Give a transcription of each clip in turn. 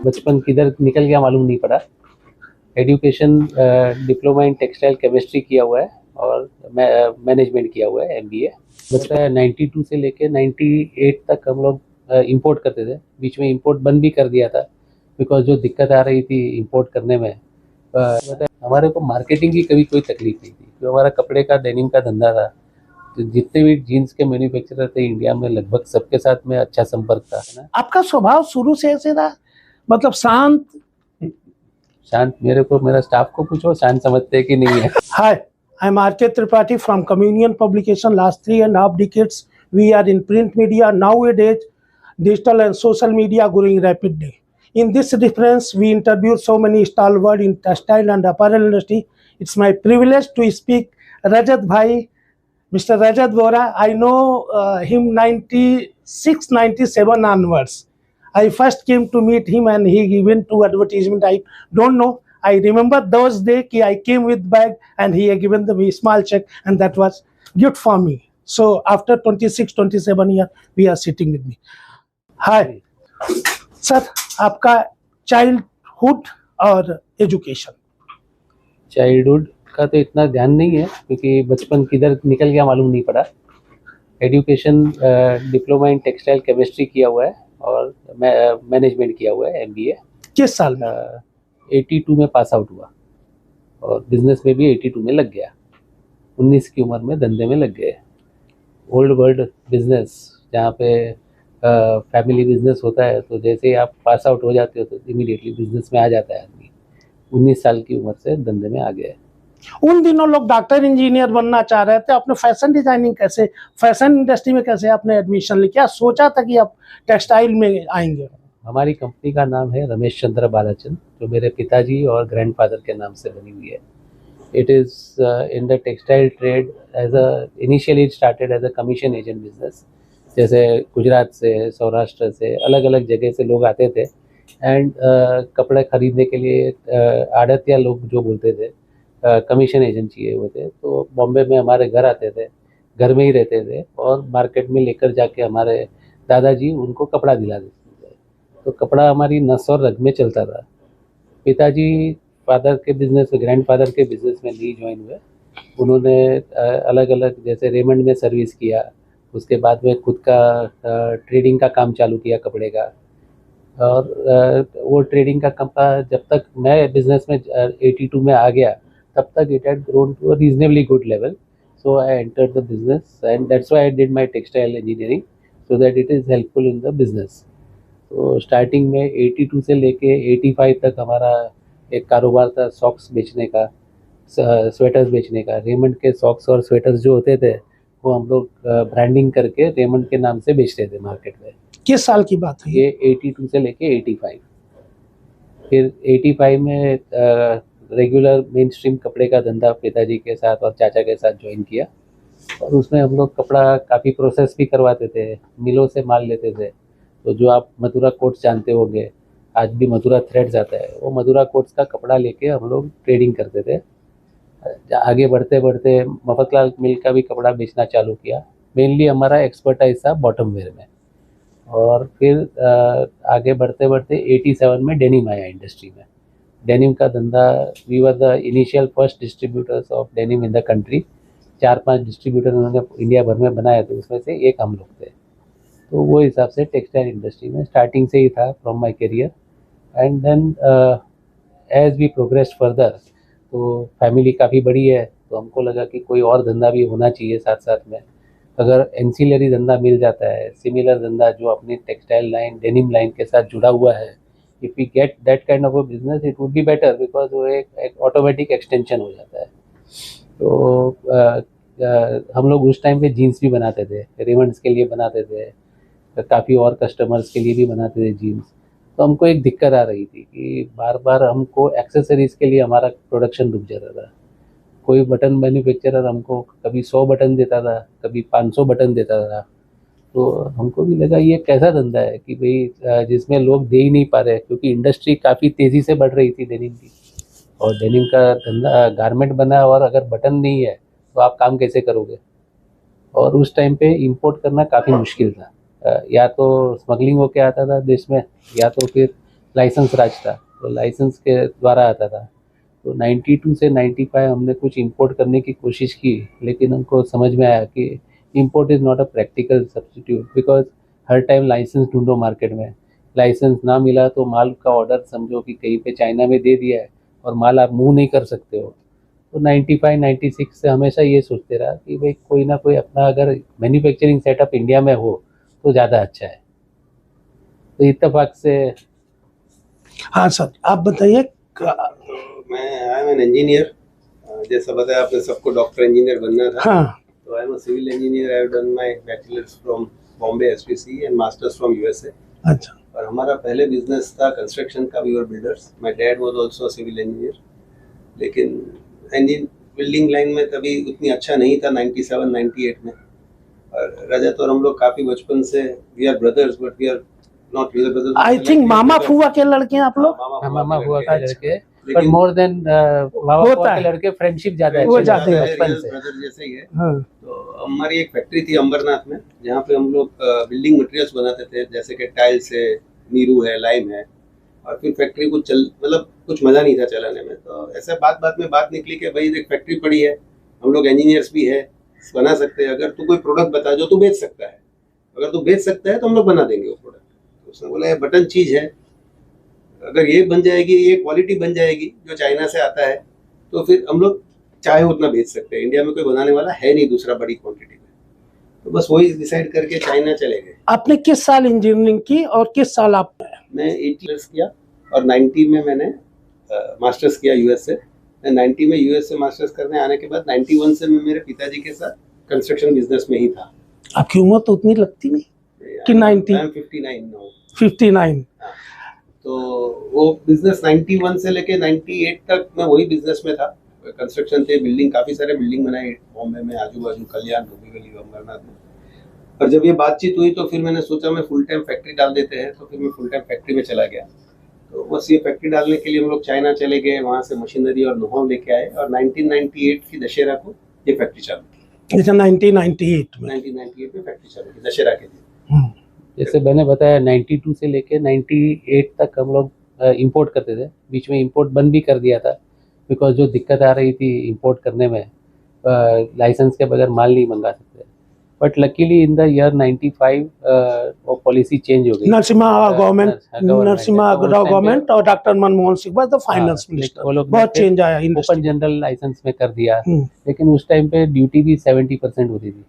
बचपन किधर निकल गया मालूम नहीं पड़ा। Education diploma in textile chemistry किया हुआ है और मैनेजमेंट किया हुआ है MBA। बता है 92 से लेके 98 तक हम लोग इंपोर्ट करते थे। बीच में इंपोर्ट बंद भी कर दिया था बिकॉज जो दिक्कत आ रही थी इंपोर्ट करने में। हमारे को मार्केटिंग की कभी कोई तकलीफ नहीं थी, जो हमारा कपड़े का डेनिम का धंधा था, तो जितने भी जीन्स के मैन्युफैक्चरर थे इंडिया में लगभग सबके साथ में अच्छा संपर्क था ना। आपका स्वभाव शुरू से ऐसे रहा, मतलब शांत? मेरे को मेरा स्टाफ को पूछो, शांत समझते हैं कि नहीं है। Hi, I'm R.K. Tripathi from Communion Publication. Last 3.5 decades, we are in print media. Nowadays, digital and social media growing rapidly. In this reference, we interviewed so many stalwarts in textile and apparel industry. It's my privilege to speak Rajat Bhai, Mr. Rajat Vora. I know him 96, 97 onwards. I first came to meet him and he went to advertisement. I don't know. I remember those days I came with bag and he had given me small check and that was good for me. So after 26, 27 years, we are sitting with me. Hi, sir. आपका childhood और education? Childhood का तो इतना ध्यान नहीं है क्योंकि बचपन किधर निकल गया मालूम नहीं पड़ा। Education diploma in textile chemistry किया हुआ है और मैनेजमेंट किया हुआ है MBA। किस साल में? 82 में पास आउट हुआ और बिजनेस में भी 82 में लग गया। 19 की उम्र में धंधे में लग गए। ओल्ड वर्ल्ड बिजनेस जहाँ पे फैमिली बिजनेस होता है, तो जैसे ही आप पास आउट हो जाते हो तो इमीडिएटली बिजनेस में आ जाता है आदमी। 19 साल की उम्र से धंधे में आ गए। उन दिनों लोग डॉक्टर इंजीनियर बनना चाह रहे थे। आपने फैशन डिजाइनिंग कैसे, फैशन इंडस्ट्री में कैसे आपने एडमिशन लिया? क्या सोचा था कि आप टेक्सटाइल में आएंगे? हमारी कंपनी का नाम है रमेश चंद्र बालाचंद, जो मेरे पिताजी और ग्रैंडफादर के नाम से बनी हुई है। It is in the textile trade as a initially started as a commission agent business. जैसे गुजरात से, सौराष्ट्र से, अलग अलग जगह से लोग आते थे एंड कपड़े खरीदने के लिए आड़तिया लोग जो बोलते थे, कमीशन एजेंट चाहिए हुए थे, तो बॉम्बे में हमारे घर आते थे, घर में ही रहते थे और मार्केट में लेकर जाके हमारे दादाजी उनको कपड़ा दिला देते थे। तो कपड़ा हमारी नस और रग में चलता था। पिताजी फादर के बिजनेस में, ग्रैंडफादर के बिजनेस में नहीं ज्वाइन हुए। उन्होंने अलग अलग जैसे रेमंड में सर्विस किया, उसके बाद में खुद का ट्रेडिंग का काम चालू किया कपड़े का। और वो ट्रेडिंग का कपड़ा जब तक मैं बिजनेस में 82 में आ गया तब तक it had grown to a reasonably good level. So I entered the business and that's why I did my textile engineering so that it is helpful in the business. तो स्टार्टिंग में 82 से लेके 85 तक हमारा एक कारोबार था सॉक्स बेचने का, स्वेटर्स बेचने का। रेमंड के सॉक्स और स्वेटर्स जो होते थे वो हम लोग ब्रांडिंग करके रेमंड के नाम से बेचते थे मार्केट में। किस साल की बात है? ये 82 से लेके 85। फिर 85 में रेगुलर मेन स्ट्रीम कपड़े का धंधा पिताजी के साथ और चाचा के साथ ज्वाइन किया और उसमें हम लोग कपड़ा काफ़ी प्रोसेस भी करवाते थे, मिलों से माल लेते थे। तो जो आप मथुरा कोट्स जानते होंगे, आज भी मथुरा थ्रेड्स आता है, वो मथुरा कोट्स का कपड़ा लेके हम लोग ट्रेडिंग करते थे। आगे बढ़ते बढ़ते मफतलाल मिल का भी कपड़ा बेचना चालू किया। मेनली हमारा एक्सपर्टाइज था बॉटम वेयर में। और फिर आगे बढ़ते बढ़ते 87 में डेनिम आया इंडस्ट्री में। डेनिम का धंधा, we were the initial first distributors of denim in the country. 4-5 distributor उन्होंने इंडिया भर में बनाए थे, उसमें से एक हम लोग थे। तो वो हिसाब से टेक्सटाइल इंडस्ट्री में स्टार्टिंग से ही था from my career. And then as we progress further, तो फैमिली काफ़ी बड़ी है, तो हमको लगा कि कोई और धंधा भी होना चाहिए साथ साथ में। अगर एंसिलरी धंधा मिल जाता है, सिमिलर धंधा जो अपनी टेक्सटाइल लाइन, डेनिम लाइन के साथ जुड़ा हुआ है, if we get that kind of a business it would be better, because वो एक ऑटोमेटिक एक्सटेंशन हो जाता है। तो हम लोग उस टाइम पे जीन्स भी बनाते थे, रेमंड्स के लिए बनाते थे, काफ़ी और कस्टमर्स के लिए भी बनाते थे जीन्स। तो हमको एक दिक्कत आ रही थी कि बार बार हमको एक्सेसरीज़ के लिए हमारा प्रोडक्शन रुक जाता था। कोई बटन मैन्युफैक्चरर हमको कभी 100 बटन देता था, कभी 500 बटन देता था। तो हमको भी लगा ये कैसा धंधा है कि भाई जिसमें लोग दे ही नहीं पा रहे, क्योंकि इंडस्ट्री काफ़ी तेज़ी से बढ़ रही थी डेनिम की। और डेनिम का धंधा गारमेंट बना और अगर बटन नहीं है तो आप काम कैसे करोगे। और उस टाइम पे इंपोर्ट करना काफ़ी मुश्किल था। या तो स्मगलिंग होके आता था देश में, या तो फिर लाइसेंस राज था, तो लाइसेंस के द्वारा आता था। तो 92 से 95 हमने कुछ इंपोर्ट करने की कोशिश की, लेकिन हमको समझ में आया कि import is not a practical substitute, because हर टाइम लाइसेंस ढूंढो मार्केट में, लाइसेंस ना मिला तो माल का ऑर्डर समझो कि कहीं पे चाइना में दे दिया है और माल आप मूव नहीं कर सकते हो। तो 95 96 से हमेशा ये सोचते रहा कि भाई कोई ना कोई अपना अगर मैन्युफैक्चरिंग सेटअप इंडिया में हो तो ज़्यादा अच्छा है। तो इत्तेफाक से हाँ सर, आप बताइए। मैं आई एम एन इंजीनियर। जैसा बताया आपने, सबको डॉक्टर इंजीनियर बनना था। हाँ, तो I am a civil engineer. I have done my bachelors from Bombay SPC and masters from USA. अच्छा। और हमारा पहले बिजनेस था कंस्ट्रक्शन का, we were builders. My dad was also civil engineer, लेकिन इंजीन बिल्डिंग लाइन में तभी उतनी अच्छा नहीं था 97 98 में। और रजत और हम लोग काफ़ी बचपन से, we are brothers but we are not real brothers. I think मामा फुआ के लड़के हैं आप लोग। मामा हुआ का लड़के, पर लेकिन मोर देन मामा होता हुआ के है। लड़के फ्रेंडशिप ज्यादा है वो बचपन ज्यादा है, बचपन से। ब्रदर जैसे ही है। हाँ, तो हमारी एक फैक्ट्री थी अंबरनाथ में, जहाँ पे हम लोग बिल्डिंग मटेरियल्स बनाते थे, जैसे कि टाइल्स है, नीरू है, लाइम है। और फिर फैक्ट्री को मतलब कुछ मज़ा नहीं था चलाने में। तो ऐसे बात में बात निकली कि भाई देख, फैक्ट्री पड़ी है, हम लोग इंजीनियर्स भी है, बना सकते हैं। अगर तू कोई प्रोडक्ट बता जो तू बेच सकता है, अगर तू बेच सकता है तो हम लोग बना देंगे वो प्रोडक्ट। तो उसने बोला ये बटन चीज़ है, अगर ये बन जाएगी, ये क्वालिटी बन जाएगी जो चाइना से आता है, तो फिर हम लोग चाहे उतना बेच सकते हैं। इंडिया में कोई बनाने वाला है नहीं दूसरा बड़ी क्वांटिटी में। तो बस वही डिसाइड करके चाइना चले गए। आपने किस साल इंजीनियरिंग की और किस साल आप? मैं 8 इयर्स किया और 90 में मैंने मास्टर्स किया यूएस से। 90 में यूएस से मास्टर्स करने आने के बाद 91 से मैं मेरे पिताजी के साथ कंस्ट्रक्शन बिजनेस में ही था। आपकी उम्र तो उतनी लगती नहीं कि 90? 59 नाउ। 59। तो वो बिजनेस 91 से लेके 98 तक मैं वही बिजनेस में था। कंस्ट्रक्शन थे, बिल्डिंग, काफ़ी सारे बिल्डिंग बनाए बॉम्बे में, आजू बाजू, कल्याण, डोंबिवली, अंबरनाथ में। और जब ये बातचीत हुई तो फिर मैंने सोचा मैं फुल टाइम फैक्ट्री डाल देते हैं, तो फिर मैं फुल टाइम फैक्ट्री में चला गया। तो बस ये फैक्ट्री डालने के लिए हम लोग चाइना चले गए, वहाँ से मशीनरी और नो-हाउ लेके आए और 1998 की दशहरा को ये फैक्ट्री चालू की। अच्छा, 1998 में। 1998 में फैक्ट्री चालू की दशहरा के दिन। जैसे मैंने बताया 92 से लेके 98 तक हम लोग इंपोर्ट करते थे। बीच में इंपोर्ट बंद भी कर दिया था, बिकॉज जो दिक्कत आ रही थी इंपोर्ट करने में, लाइसेंस के बगैर माल नहीं मंगा सकते। But luckily in the year 95 वो पॉलिसी चेंज हो गई। नरसिम्हा गवर्नमेंट, नरसिम्हा तो उस time पे गवर्नमेंट और doctor Manmohan Singh was the finance minister. वो लोग बहुत चेंज आया ओपन इंडस्ट्री। जनरल लाइसेंस में कर दिया। हम्म। लेकिन उस टाइम पे ड्यूटी भी 70% होती थी।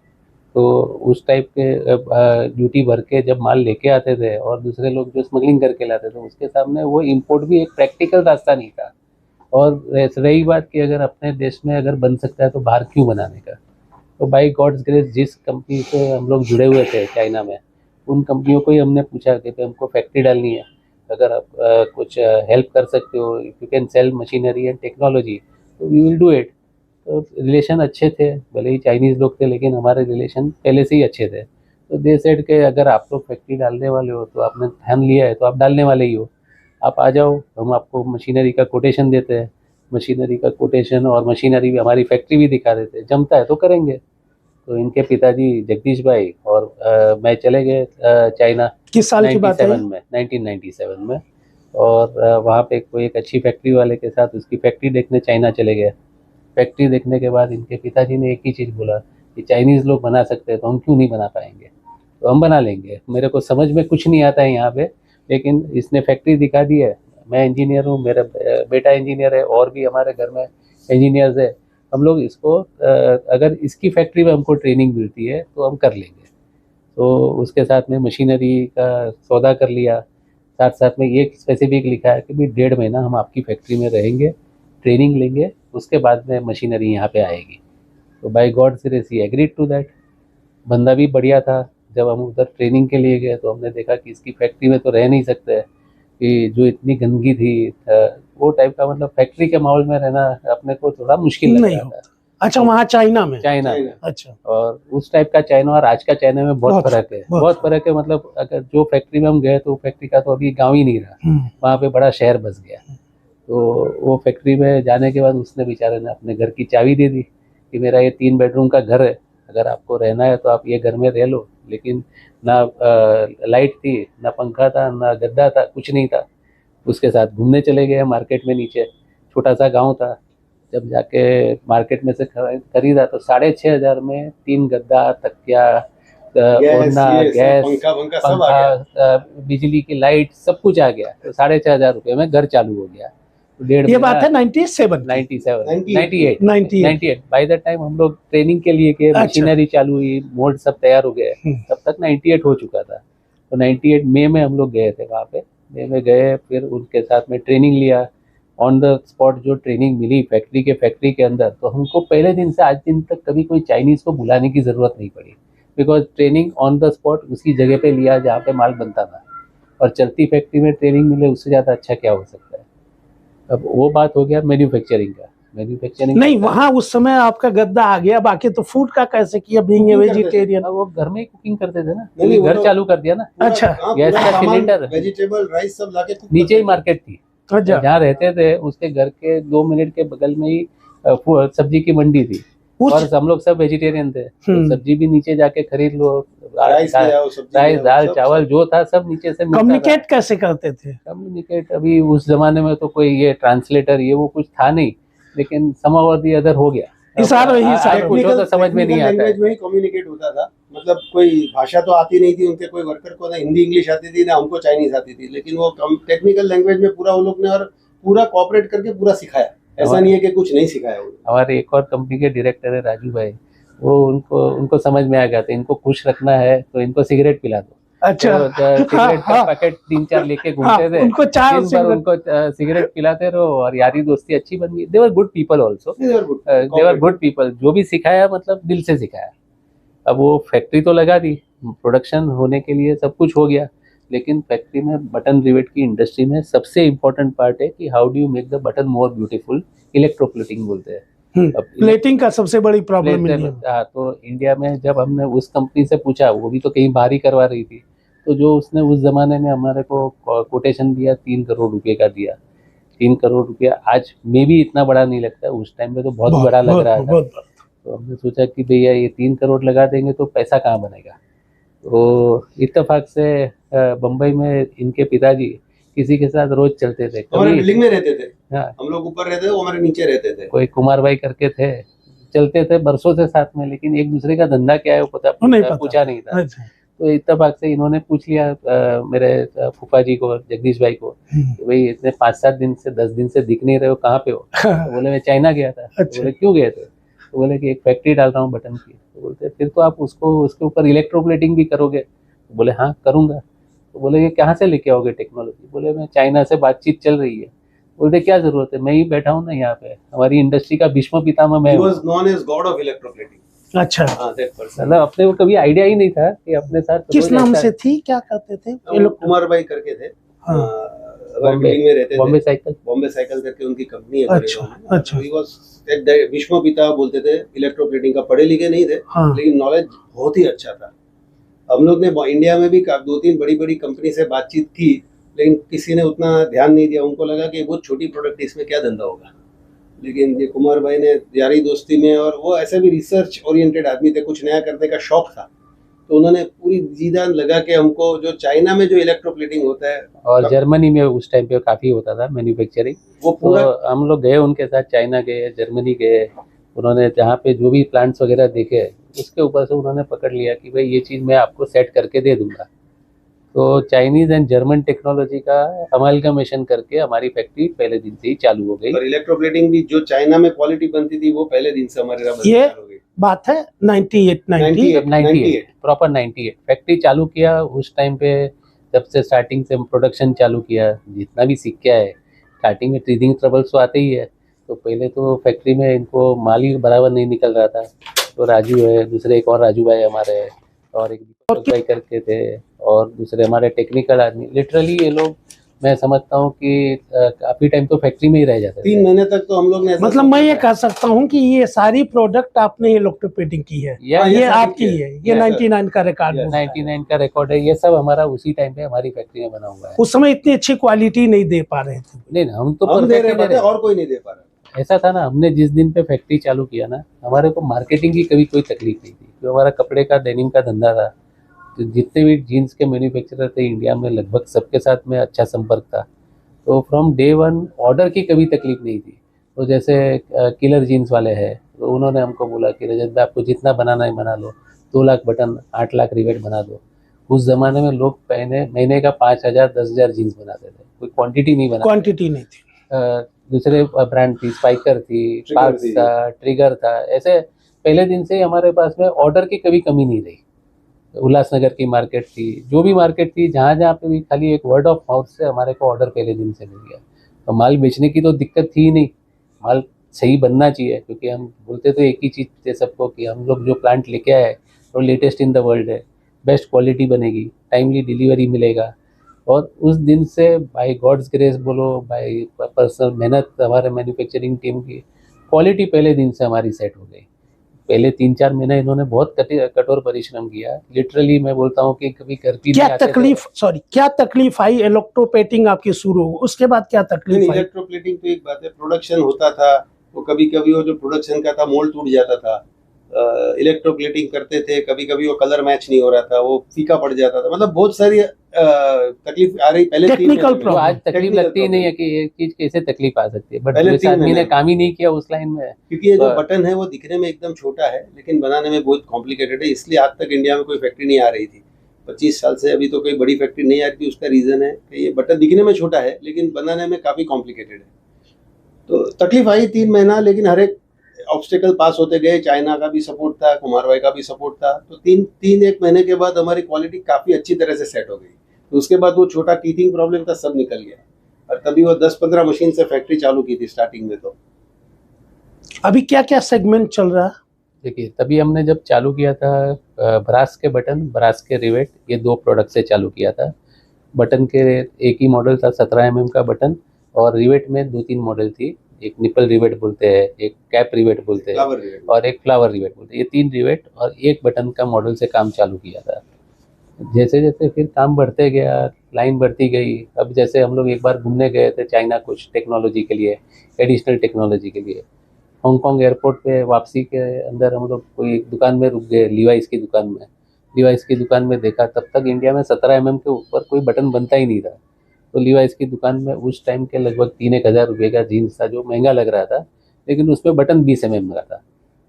तो उस टाइप के ड्यूटी भर के जब माल लेके आते थे और दूसरे लोग जो स्मगलिंग करके लाते थे, उसके सामने वो इंपोर्ट भी एक प्रैक्टिकल रास्ता नहीं था। और रही बात कि अगर अपने देश में अगर बन सकता है तो बाहर क्यों बनाने का। तो बाई गॉड्स ग्रेस जिस कंपनी से हम लोग जुड़े हुए थे चाइना में, उन कंपनियों को ही हमने पूछा कि हमको फैक्ट्री डालनी है, अगर आप कुछ हेल्प कर सकते हो, if you can sell machinery and technology, तो वी विल डू इट। तो रिलेशन अच्छे थे, भले ही चाइनीज़ लोग थे, लेकिन हमारे रिलेशन पहले से ही अच्छे थे। तो दे सेड के अगर आप लोग फैक्ट्री डालने वाले हो, तो आपने ठान लिया है तो आप डालने वाले ही हो, आप आ जाओ, हम आपको मशीनरी का कोटेशन देते हैं। मशीनरी का कोटेशन और मशीनरी भी, हमारी फैक्ट्री भी दिखा देते हैं, जमता है तो करेंगे। तो इनके पिताजी जगदीश भाई और मैं चले गए चाइना। किस साल की बात है? 1997 में। और वहाँ पे कोई एक अच्छी फैक्ट्री वाले के साथ उसकी फैक्ट्री देखने चाइना चले गए। फैक्ट्री देखने के बाद इनके पिताजी ने एक ही चीज़ बोला कि चाइनीज़ लोग बना सकते हैं तो हम क्यों नहीं बना पाएंगे, तो हम बना लेंगे। मेरे को समझ में कुछ नहीं आता है यहाँ पे, लेकिन इसने फैक्ट्री दिखा दी है। मैं इंजीनियर हूँ, मेरा बेटा इंजीनियर है, और भी हमारे घर में इंजीनियर्स है। हम लोग इसको अगर इसकी फैक्ट्री में हमको ट्रेनिंग मिलती है तो हम कर लेंगे। तो उसके साथ में मशीनरी का सौदा कर लिया। साथ साथ में ये स्पेसिफिक लिखा है कि भाई 1.5 महीना हम आपकी फैक्ट्री में रहेंगे, ट्रेनिंग लेंगे, उसके बाद में मशीनरी यहाँ पे आएगी। तो बाय गॉड ग्रेस ही एग्रीड टू दैट। बंदा भी बढ़िया था। जब हम उधर ट्रेनिंग के लिए गए तो हमने देखा कि इसकी फैक्ट्री में तो रह नहीं सकते, कि जो इतनी गंदगी थी, वो टाइप का, मतलब फैक्ट्री के माहौल में रहना अपने को थोड़ा मुश्किल लग नहीं रहा होता। था। अच्छा, वहाँ चाइना में? चाइना में। अच्छा। और उस टाइप का चाइना और आज का चाइना में बहुत बहुत फर्क है, बहुत बहुत फर्क है। मतलब अगर जो फैक्ट्री में हम गए तो फैक्ट्री का तो अभी गांव ही नहीं रहा, वहाँ पे बड़ा शहर बस गया। तो वो फैक्ट्री में जाने के बाद उसने बेचारे ने अपने घर की चाबी दे दी कि मेरा ये 3 बेडरूम का घर है, अगर आपको रहना है तो आप ये घर में रह लो। लेकिन ना लाइट थी, ना पंखा था, ना गद्दा था, कुछ नहीं था। उसके साथ घूमने चले गए मार्केट में। नीचे छोटा सा गांव था, जब जाके मार्केट में से खरीदा तो 6,500 में 3 गद्दा, तकिया, ओढ़ना, गैस, पंखा वंखा सब आ पंखा, गया। बिजली की लाइट, सब कुछ आ गया। तो 6,500 में घर चालू हो गया। तो ये बात है 97 98 बाय द टाइम हम लोग ट्रेनिंग के लिए गए, अच्छा। मशीनरी चालू हुई, मोल्ड सब तैयार हो गए, तब तक 98 हो चुका था। तो 98 मई में हम लोग गए थे वहाँ पे। मई में गए, फिर उनके साथ में ट्रेनिंग लिया, ऑन द स्पॉट जो ट्रेनिंग मिली फैक्ट्री के अंदर। तो हमको पहले दिन से आज दिन तक कभी कोई चाइनीज़ को बुलाने की ज़रूरत नहीं पड़ी, because training on the spot उसी जगह पे लिया जहाँ पे माल बनता था। और चलती फैक्ट्री में ट्रेनिंग मिले, उससे ज़्यादा अच्छा क्या हो सकता है। अब वो बात हो गया मैन्युफैक्चरिंग का। मैन्युफैक्चरिंग नहीं, वहाँ उस समय आपका गद्दा आ गया, बाकी तो फूड का कैसे किया, बीइंग ए वेजिटेरियन? वो घर में ही कुकिंग करते थे ना, नहीं, वो घर तो- चालू कर दिया ना। अच्छा। गैस का सिलेंडर, वेजिटेबल राइस सब लाके cook नीचे ही करते थे। मार्केट थी। अच्छा, जहाँ रहते थे उसके घर के 2 मिनट के बगल में ही सब्जी की मंडी थी। और उस हम लोग सब वेजिटेरियन थे, तो सब्जी भी नीचे जाके खरीद लो। राइस ले आओ, सब्जी ले राइस, आओ, दाल, सब- चावल सब। जो था सब नीचे से मिलता था। कम्युनिकेट कैसे करते थे? कम्युनिकेट अभी उस जमाने में तो कोई ये ट्रांसलेटर ये वो कुछ था नहीं, लेकिन somehow or the other हो गया। इशारों ही आप इशारों। पूछो तो समझ में नहीं आता है। लैंग्वेज में ही कम्युनिकेट होता था। मतलब कोई भाषा तो आती नहीं थी उनके, कोई वर्कर को ना हिंदी इंग्लिश आती थी ना हमको चाइनीज आती थी, लेकिन वो टेक्निकल लैंग्वेज में पूरा वो लोग ने और पूरा कोऑपरेट करके पूरा सिखाया। ऐसा नहीं है कि कुछ नहीं सिखाया उन्होंने। हमारे एक और कंपनी के डायरेक्टर है राजू भाई, वो उनको समझ में आ गया था इनको खुश रखना है तो इनको सिगरेट पिला दो। अच्छा, तो सिगरेट का पैकेट 3-4 लेके घूमते थे, उनको चाय और दिन भर सिगरेट। उनको सिगरेट पिलाते रहो, और यारी दोस्ती अच्छी बन गई। They were good people also, They were good. They were good people. जो भी सिखाया मतलब दिल से सिखाया। अब वो फैक्ट्री तो लगा दी, प्रोडक्शन होने के लिए सब कुछ हो गया, लेकिन फैक्ट्री में बटन रिवेट की इंडस्ट्री में सबसे इम्पोर्टेंट पार्ट है कि how do you make the button more beautiful. Electroplating बोलते हैं। अब प्लेटिंग का सबसे बड़ी प्रॉब्लम इंडिया में। हाँ, तो इंडिया में जब हमने उस कंपनी से पूछा, वो भी तो कहीं बाहर ही करवा रही थी, तो जो उसने उस जमाने में हमारे को कोटेशन दिया 3 करोड़ रुपए का दिया। 3 करोड़ रुपया आज में भी इतना बड़ा नहीं लगता, उस टाइम पे तो बहुत बड़ा लग रहा था। बहुत। तो हमने सोचा कि भैया ये 3 करोड़ लगा देंगे तो पैसा कहाँ बनेगा। तो इत्तेफाक से बम्बई में इनके पिताजी किसी के साथ रोज चलते थे। हमारे बिल्डिंग में रहते थे। हाँ, हम लोग ऊपर रहते थे, वो हमारे नीचे रहते थे। कोई कुमार भाई करके थे, चलते थे बरसों से साथ में, लेकिन एक दूसरे का धंधा क्या है वो पूछा नहीं था। अच्छा। तो इत्तेफाक से इन्होंने पूछ लिया मेरे फूफा जी को, जगदीश भाई को, कि भाई इतने 5-7 दिन से 10 दिन से दिख नहीं रहे हो, कहाँ पे हो। तो बोले मैं चाइना गया था। अच्छा। तो बोले क्यों गए थे। तो बोले कि एक फैक्ट्री डाल रहा हूँ बटन की। तो बोलते फिर तो आप उसके ऊपर इलेक्ट्रोप्लेटिंग भी करोगे। तो बोले हाँ करूँगा। तो बोले ये कहाँ से लेके आओगे टेक्नोलॉजी। बोले मैं चाइना से बातचीत चल रही है। बोलते क्या जरूरत है, मैं ही बैठा हूँ ना यहाँ पे, हमारी इंडस्ट्री का भीष्म पितामह मैं He हूँ। was known as God of electroplating. अच्छा, हाँ, that person. मतलब अपने को कभी आइडिया ही नहीं था कि अपने साथ किस रोज नाम ऐसा- से थी, क्या करते थे ये वो लोग? कुमार भाई करके थे। हाँ। हमारे बिल्डिंग में रहते बॉम्बे थे। साइकिल। बॉम्बे साइकिल करके उनकी कंपनी है। अच्छा, अच्छा। He was विश्व पिता बोलते थे इलेक्ट्रोप्लेटिंग का। पढ़े लिखे नहीं थे, हाँ। लेकिन नॉलेज बहुत ही अच्छा था। हम लोग ने इंडिया में भी 2-3 बड़ी बड़ी कंपनी से बातचीत की, लेकिन किसी ने उतना ध्यान नहीं दिया। उनको लगा कि बहुत छोटी प्रोडक्ट है, इसमें क्या धंधा होगा। लेकिन ये कुमार भाई ने यारी दोस्ती में, और वो ऐसे भी रिसर्च ओरिएंटेड आदमी थे, कुछ नया करने का शौक था, तो उन्होंने पूरी जी जान लगा के हमको, जो चाइना में जो इलेक्ट्रोप्लेटिंग होता है और जर्मनी में उस टाइम पे काफी होता था मैन्युफैक्चरिंग। वो तो पूरा हम लोग गए उनके साथ, चाइना गए, जर्मनी गए। उन्होंने जहाँ पे जो भी प्लांट्स वगैरह देखे, उसके ऊपर से उन्होंने पकड़ लिया कि भाई ये चीज़ मैं आपको सेट करके दे दूंगा। तो चाइनीज एंड जर्मन टेक्नोलॉजी का अमालगमेशन करके हमारी फैक्ट्री पहले दिन से ही चालू हो गई। और इलेक्ट्रोप्लेटिंग भी जो चाइना में क्वालिटी बनती थी, वो पहले दिन से हमारे यहाँ बननी ये चालू हो गई। बात है 98 98 प्रॉपर 98 फैक्ट्री चालू किया उस टाइम पे। जब से स्टार्टिंग से प्रोडक्शन चालू किया, जितना भी सीख के आए, स्टार्टिंग में टीजिंग ट्रबल्स तो आते ही है। तो पहले तो फैक्ट्री में इनको माल ही बराबर नहीं निकल रहा था। तो राजू है, दूसरे एक और राजू भाई हमारे है, और एक दीपक भाई करके थे, और दूसरे हमारे टेक्निकल आदमी। लिटरली ये लोग, मैं समझता हूँ कि काफी टाइम तो फैक्ट्री में ही रह जाते 3 महीने तक तो हम लोग ने ऐसा मतलब मैं ये कह सकता हूँ कि ये सारी प्रोडक्ट आपने इलेक्ट्रोप्लेटिंग की है, या ये सारी आपकी की है, है। ये Yes, sir. 99 का रिकॉर्ड है। 99 का रिकॉर्ड है। ये सब हमारा उसी टाइम पे हमारी फैक्ट्री में बना हुआ है। उस समय इतनी अच्छी क्वालिटी नहीं दे पा रहे थे। नहीं ना, हम तो हम दे perfect रहे ही दे पाते, रहे। और कोई नहीं दे पा रहा। ऐसा था ना, हमने जिस दिन पे फैक्ट्री चालू किया ना, हमारे को मार्केटिंग की कभी कोई तकलीफ नहीं थी। जो हमारा कपड़े का डेनिम का धंधा था, तो जितने भी जीन्स के मैन्युफैक्चरर थे इंडिया में, लगभग सबके साथ में अच्छा संपर्क था। तो फ्रॉम डे वन ऑर्डर की कभी तकलीफ नहीं थी। तो जैसे किलर जीन्स वाले हैं, तो उन्होंने हमको बोला कि रजत भाई आपको जितना बनाना है बना लो, 2 लाख बटन 8 लाख रिवेट बना दो। उस ज़माने में लोग महीने का 5,000 10,000 जीन्स बनाते थे, कोई क्वांटिटी नहीं बनाते। क्वांटिटी नहीं थी। दूसरे ब्रांड थी, स्पाइकर थी, पार्क्स था, ट्रिगर था। ऐसे पहले दिन से ही हमारे पास में ऑर्डर की कभी कमी नहीं रही। उल्लासनगर की मार्केट थी, जो भी मार्केट थी, जहाँ जहाँ पे भी खाली एक वर्ड ऑफ माउथ से हमारे को ऑर्डर पहले दिन से मिल गया। तो माल बेचने की तो दिक्कत थी ही नहीं, माल सही बनना चाहिए, क्योंकि हम बोलते तो एक ही चीज़ थे सबको कि हम लोग जो प्लांट लेके आए वो लेटेस्ट इन द वर्ल्ड है, बेस्ट क्वालिटी बनेगी, टाइमली डिलीवरी मिलेगा। और उस दिन से बाय गॉड्स ग्रेस बोलो, बाय पर्सनल मेहनत हमारे मैन्युफैक्चरिंग टीम की, क्वालिटी पहले दिन से हमारी सेट हो गई। पहले 3-4 महीने इन्होंने बहुत कठोर परिश्रम किया। लिटरली मैं बोलता हूँ कि कभी घर भी नहीं आते थे। क्या तकलीफ आई इलेक्ट्रोप्लेटिंग आपकी शुरू हो, उसके बाद क्या तकलीफ आई? इलेक्ट्रोप्लेटिंग तो एक बात है, प्रोडक्शन होता था, वो कभी कभी वो जो प्रोडक्शन का था मोल्ड टूट जाता था। इलेक्ट्रोप्लेटिंग करते थे, कभी कभी वो कलर मैच नहीं हो रहा था, वो फीका पड़ जाता था, मतलब बहुत सारी तकलीफ आ रही पहले। Technical problem. आज तकलीफ लगती ही नहीं है कि एक चीज कैसे तकलीफ आ सकती है, बट जिस आदमी ने काम ही नहीं किया उस लाइन में, क्योंकि ये जो बटन है वो दिखने में एकदम छोटा है लेकिन बनाने में बहुत कॉम्प्लिकेटेड है, इसलिए आज तक इंडिया में कोई फैक्ट्री नहीं आ रही थी। 25 साल से अभी तो कोई बड़ी फैक्ट्री नहीं आ रही थी। उसका रीजन है कि ये बटन दिखने में छोटा है लेकिन बनाने में काफी कॉम्प्लिकेटेड है। तो तकलीफ आई 3 महीना, लेकिन हर एक ऑब्स्टेकल पास होते गए। चाइना का भी सपोर्ट था, कुमार भाई का भी सपोर्ट था। तो एक महीने के बाद हमारी क्वालिटी काफी अच्छी तरह से सेट हो गई। तो उसके बाद वो छोटा टीथिंग प्रॉब्लम था, सब निकल गया। और तभी वो 10-15 मशीन से फैक्ट्री चालू की थी स्टार्टिंग में। तो अभी क्या क्या सेगमेंट चल रहा है? देखिए, तभी हमने जब चालू किया था ब्रास के बटन, ब्रास के रिवेट, ये 2 प्रोडक्ट से चालू किया था। बटन के एक ही मॉडल था 17 mm का बटन, और रिवेट में 2-3 मॉडल थी। एक निपल रिवेट बोलते हैं, एक कैप रिवेट बोलते हैं, और एक फ्लावर रिवेट बोलते हैं। ये 3 रिवेट और एक बटन का मॉडल से काम चालू किया था। जैसे जैसे फिर काम बढ़ते गया, लाइन बढ़ती गई। अब जैसे हम लोग एक बार घूमने गए थे चाइना, कुछ टेक्नोलॉजी के लिए, एडिशनल टेक्नोलॉजी के लिए। हांगकांग एयरपोर्ट पे वापसी के अंदर हम लोग कोई दुकान में रुक गए, लिवाइस की दुकान में। लिवाइस की दुकान में देखा, तब तक इंडिया में 17 mm के ऊपर कोई बटन बनता ही नहीं था। तो लिवाइस की दुकान में उस टाइम के लगभग 3-1 हज़ार रुपये का जीन्स था, जो महंगा लग रहा था, लेकिन उसमें बटन 20 mm का था।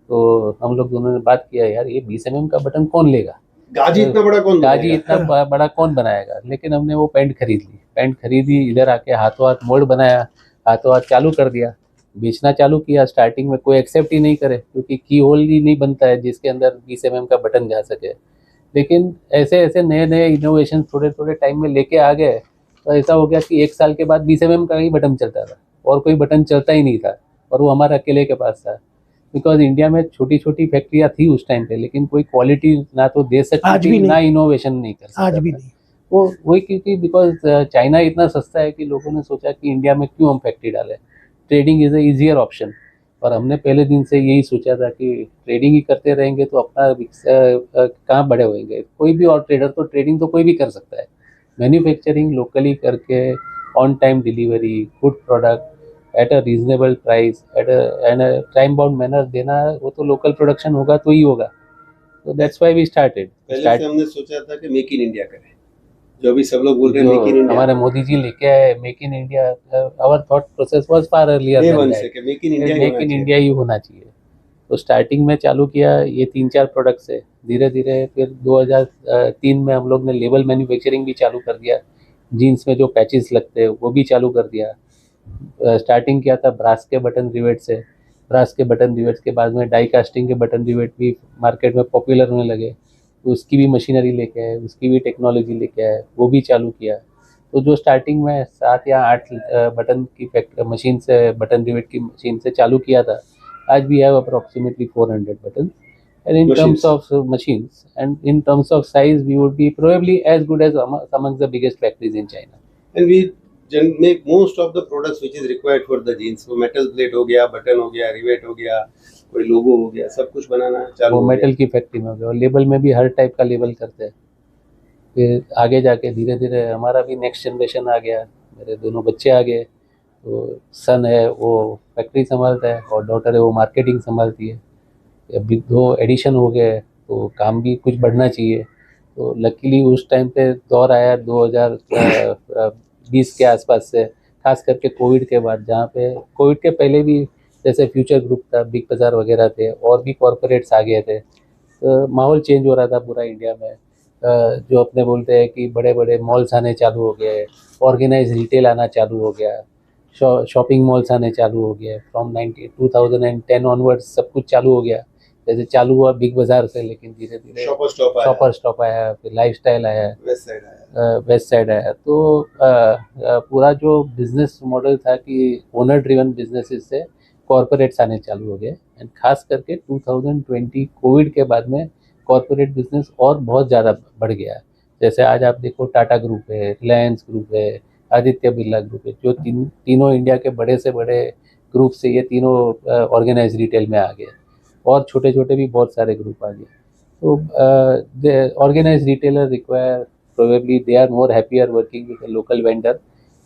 तो हम लोग दोनों ने बात किया, यार ये 20 mm का बटन कौन लेगा, गाजी इतना बड़ा कौन गाजी इतना बड़ा कौन बनाएगा। लेकिन हमने वो पैंट खरीद ली, पैंट खरीदी, इधर आके हाथों हाथ मोल्ड बनाया, हाथों हाथ चालू कर दिया, बेचना चालू किया। स्टार्टिंग में कोई एक्सेप्ट ही नहीं करे, क्योंकि की होल ही नहीं बनता है जिसके अंदर 20 mm का बटन जा सके। लेकिन ऐसे ऐसे नए नए इनोवेशन थोड़े थोड़े टाइम में लेके आ गए, तो ऐसा हो गया कि 1 साल के बाद 20 mm का ही बटन चलता था, और कोई बटन चलता ही नहीं था, और वो हमारे अकेले के पास था। बिकॉज इंडिया में छोटी छोटी फैक्ट्रियाँ थी उस टाइम पे, लेकिन कोई क्वालिटी ना तो दे सकती थी, ना इनोवेशन नहीं कर सकता। आज भी नहीं। वो वही, क्योंकि बिकॉज चाइना इतना सस्ता है कि लोगों ने सोचा कि इंडिया में क्यों हम फैक्ट्री डालें, trading is a easier option. और हमने पहले दिन से यही सोचा था कि ट्रेडिंग ही करते रहेंगे तो अपना कहाँ बड़े होंगे। कोई भी और ट्रेडर, तो ट्रेडिंग तो कोई भी कर सकता है, मैन्युफैक्चरिंग लोकली करके, on time delivery, good product at a reasonable price, at a time bound manner देना, वो तो लोकल प्रोडक्शन होगा तो ही होगा। तो दैट्स व्हाई वी स्टार्टेड। पहले से हमने सोचा था कि मेक इन इंडिया करें, जो भी सब लोग बोल रहे हैं मेक इन इंडिया, हमारे मोदी जी लेके आए make in India. Our thought process was far earlier than that, make in India ही होना चाहिए। तो स्टार्टिंग में चालू किया ये 3-4 प्रोडक्ट से, धीरे धीरे फिर 2003 में हम लोग ने लेबल मैन्युफैक्चरिंग भी चालू कर दिया। जीन्स में जो पैचेस लगते हैं वो भी चालू कर दिया। स्टार्टिंग किया था ब्रास के बटन रिवेट से। ब्रास के बटन रिवेट्स के बाद में डाई कास्टिंग के बटन रिवेट भी मार्केट में पॉपुलर होने लगे, तो उसकी भी मशीनरी लेके आए, उसकी भी टेक्नोलॉजी लेके आए, वो भी चालू किया। तो जो स्टार्टिंग में 7 या 8 बटन की मशीन से, बटन रिवेट की मशीन से चालू किया था, आज we have approximately 400 button. And in terms of machines and in terms of size, we would be probably as good as amongst the biggest factories in China. And we make most of the products which is required for the jeans. वो metal plate हो गया, button हो गया, rivet हो गया, कोई लोगो हो गया, सब कुछ बनाना चालू। वो मेटल की फैक्ट्री में हो गया, और लेबल में भी हर टाइप का लेबल करते हैं। फिर आगे जाके धीरे धीरे हमारा भी नेक्स्ट जनरेशन आ गया, मेरे दोनों बच्चे आ गए। तो सन है वो फैक्ट्री संभालता है, और डॉटर है वो मार्केटिंग संभालती है। अभी 2 एडिशन हो गए, तो काम भी कुछ बढ़ना चाहिए। तो लकीली उस टाइम पे दौर आया 2020 के आसपास से, खास करके कोविड के बाद, जहाँ पे कोविड के पहले भी जैसे फ्यूचर ग्रुप था, बिग बाज़ार वगैरह थे, और भी कॉरपोरेट्स आ गए थे, तो माहौल चेंज हो रहा था पूरा इंडिया में। जो अपने बोलते हैं कि बड़े बड़े मॉल्स आने चालू हो गए, ऑर्गेनाइज रिटेल आना चालू हो गया, शॉपिंग मॉल्स आने चालू हो गए। फ्रॉम 2010 ऑनवर्ड्स सब कुछ चालू हो गया। जैसे चालू हुआ बिग बाज़ार से, लेकिन धीरे धीरे शॉपर स्टॉप आया, फिर लाइफस्टाइल आया, वेस्ट साइड आया। तो पूरा जो बिजनेस मॉडल था कि ओनर ड्रिवन बिजनेसेस से कॉरपोरेट्स आने चालू हो गए। एंड खास करके 2020 कोविड के बाद में कॉरपोरेट बिजनेस और बहुत ज़्यादा बढ़ गया। जैसे आज आप देखो, टाटा ग्रुप है, रिलायंस ग्रुप है, आदित्य बिरला ग्रुप है, जो तीनों इंडिया के बड़े से बड़े ग्रुप से ये तीनों ऑर्गेनाइज रिटेल में आ गए, और छोटे छोटे भी बहुत सारे ग्रुप आ गए। So the organized retailer require, probably they are more happier working with a local vendor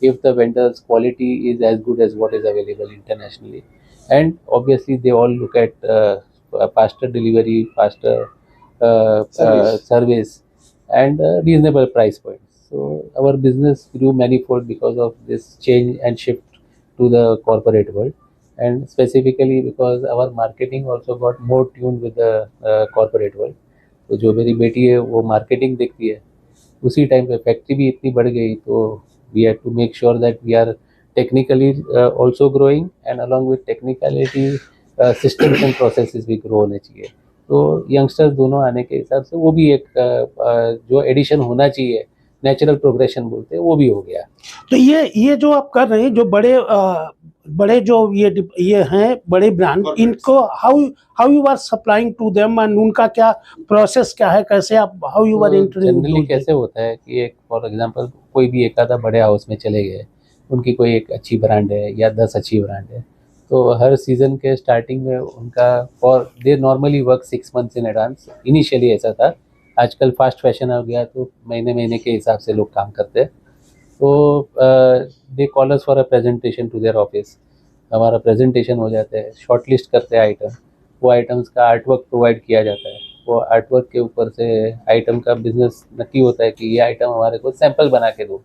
if the vendor's quality is as good as what is available internationally. And obviously they all look at faster delivery, faster service, and reasonable price points. So our business grew manifold because of this change and shift to the corporate world, and specifically because our marketing also got more tuned with the corporate world. तो जो मेरी बेटी है वो marketing देखती है, उसी time पे फैक्ट्री भी इतनी बढ़ गई, तो we have to make sure that we are technically also growing, and along with technicality systems and processes भी ग्रो होने चाहिए। तो यंगस्टर्स दोनों आने के हिसाब से वो भी एक जो एडिशन होना चाहिए, नेचुरल प्रोग्रेशन बोलते हैं, वो भी हो गया। तो ये जो आप कर रहे हैं, जो बड़े जो ये हैं बड़े ब्रांड, इनको how you are supplying to them, and उनका क्या प्रोसेस क्या है, कैसे आप how you are entering? Generally कैसे होता है कि एक फॉर एग्जांपल कोई भी एक आधा बड़े हाउस में चले गए, उनकी कोई एक अच्छी ब्रांड है या 10 अच्छी ब्रांड है, तो हर सीज़न के स्टार्टिंग में उनका for they normally work 6 months in advance. Initially ऐसा था, आजकल फास्ट फैशन आ गया तो महीने महीने के हिसाब से लोग काम करते हैं। तो they call us for a presentation to their office, हमारा प्रेजेंटेशन हो जाता है, शॉर्ट लिस्ट करते हैं आइटम, वो आइटम्स का आर्टवर्क प्रोवाइड किया जाता है। वो आर्टवर्क के ऊपर से आइटम का बिजनेस नक्की होता है कि ये आइटम हमारे को सैंपल बना के दो।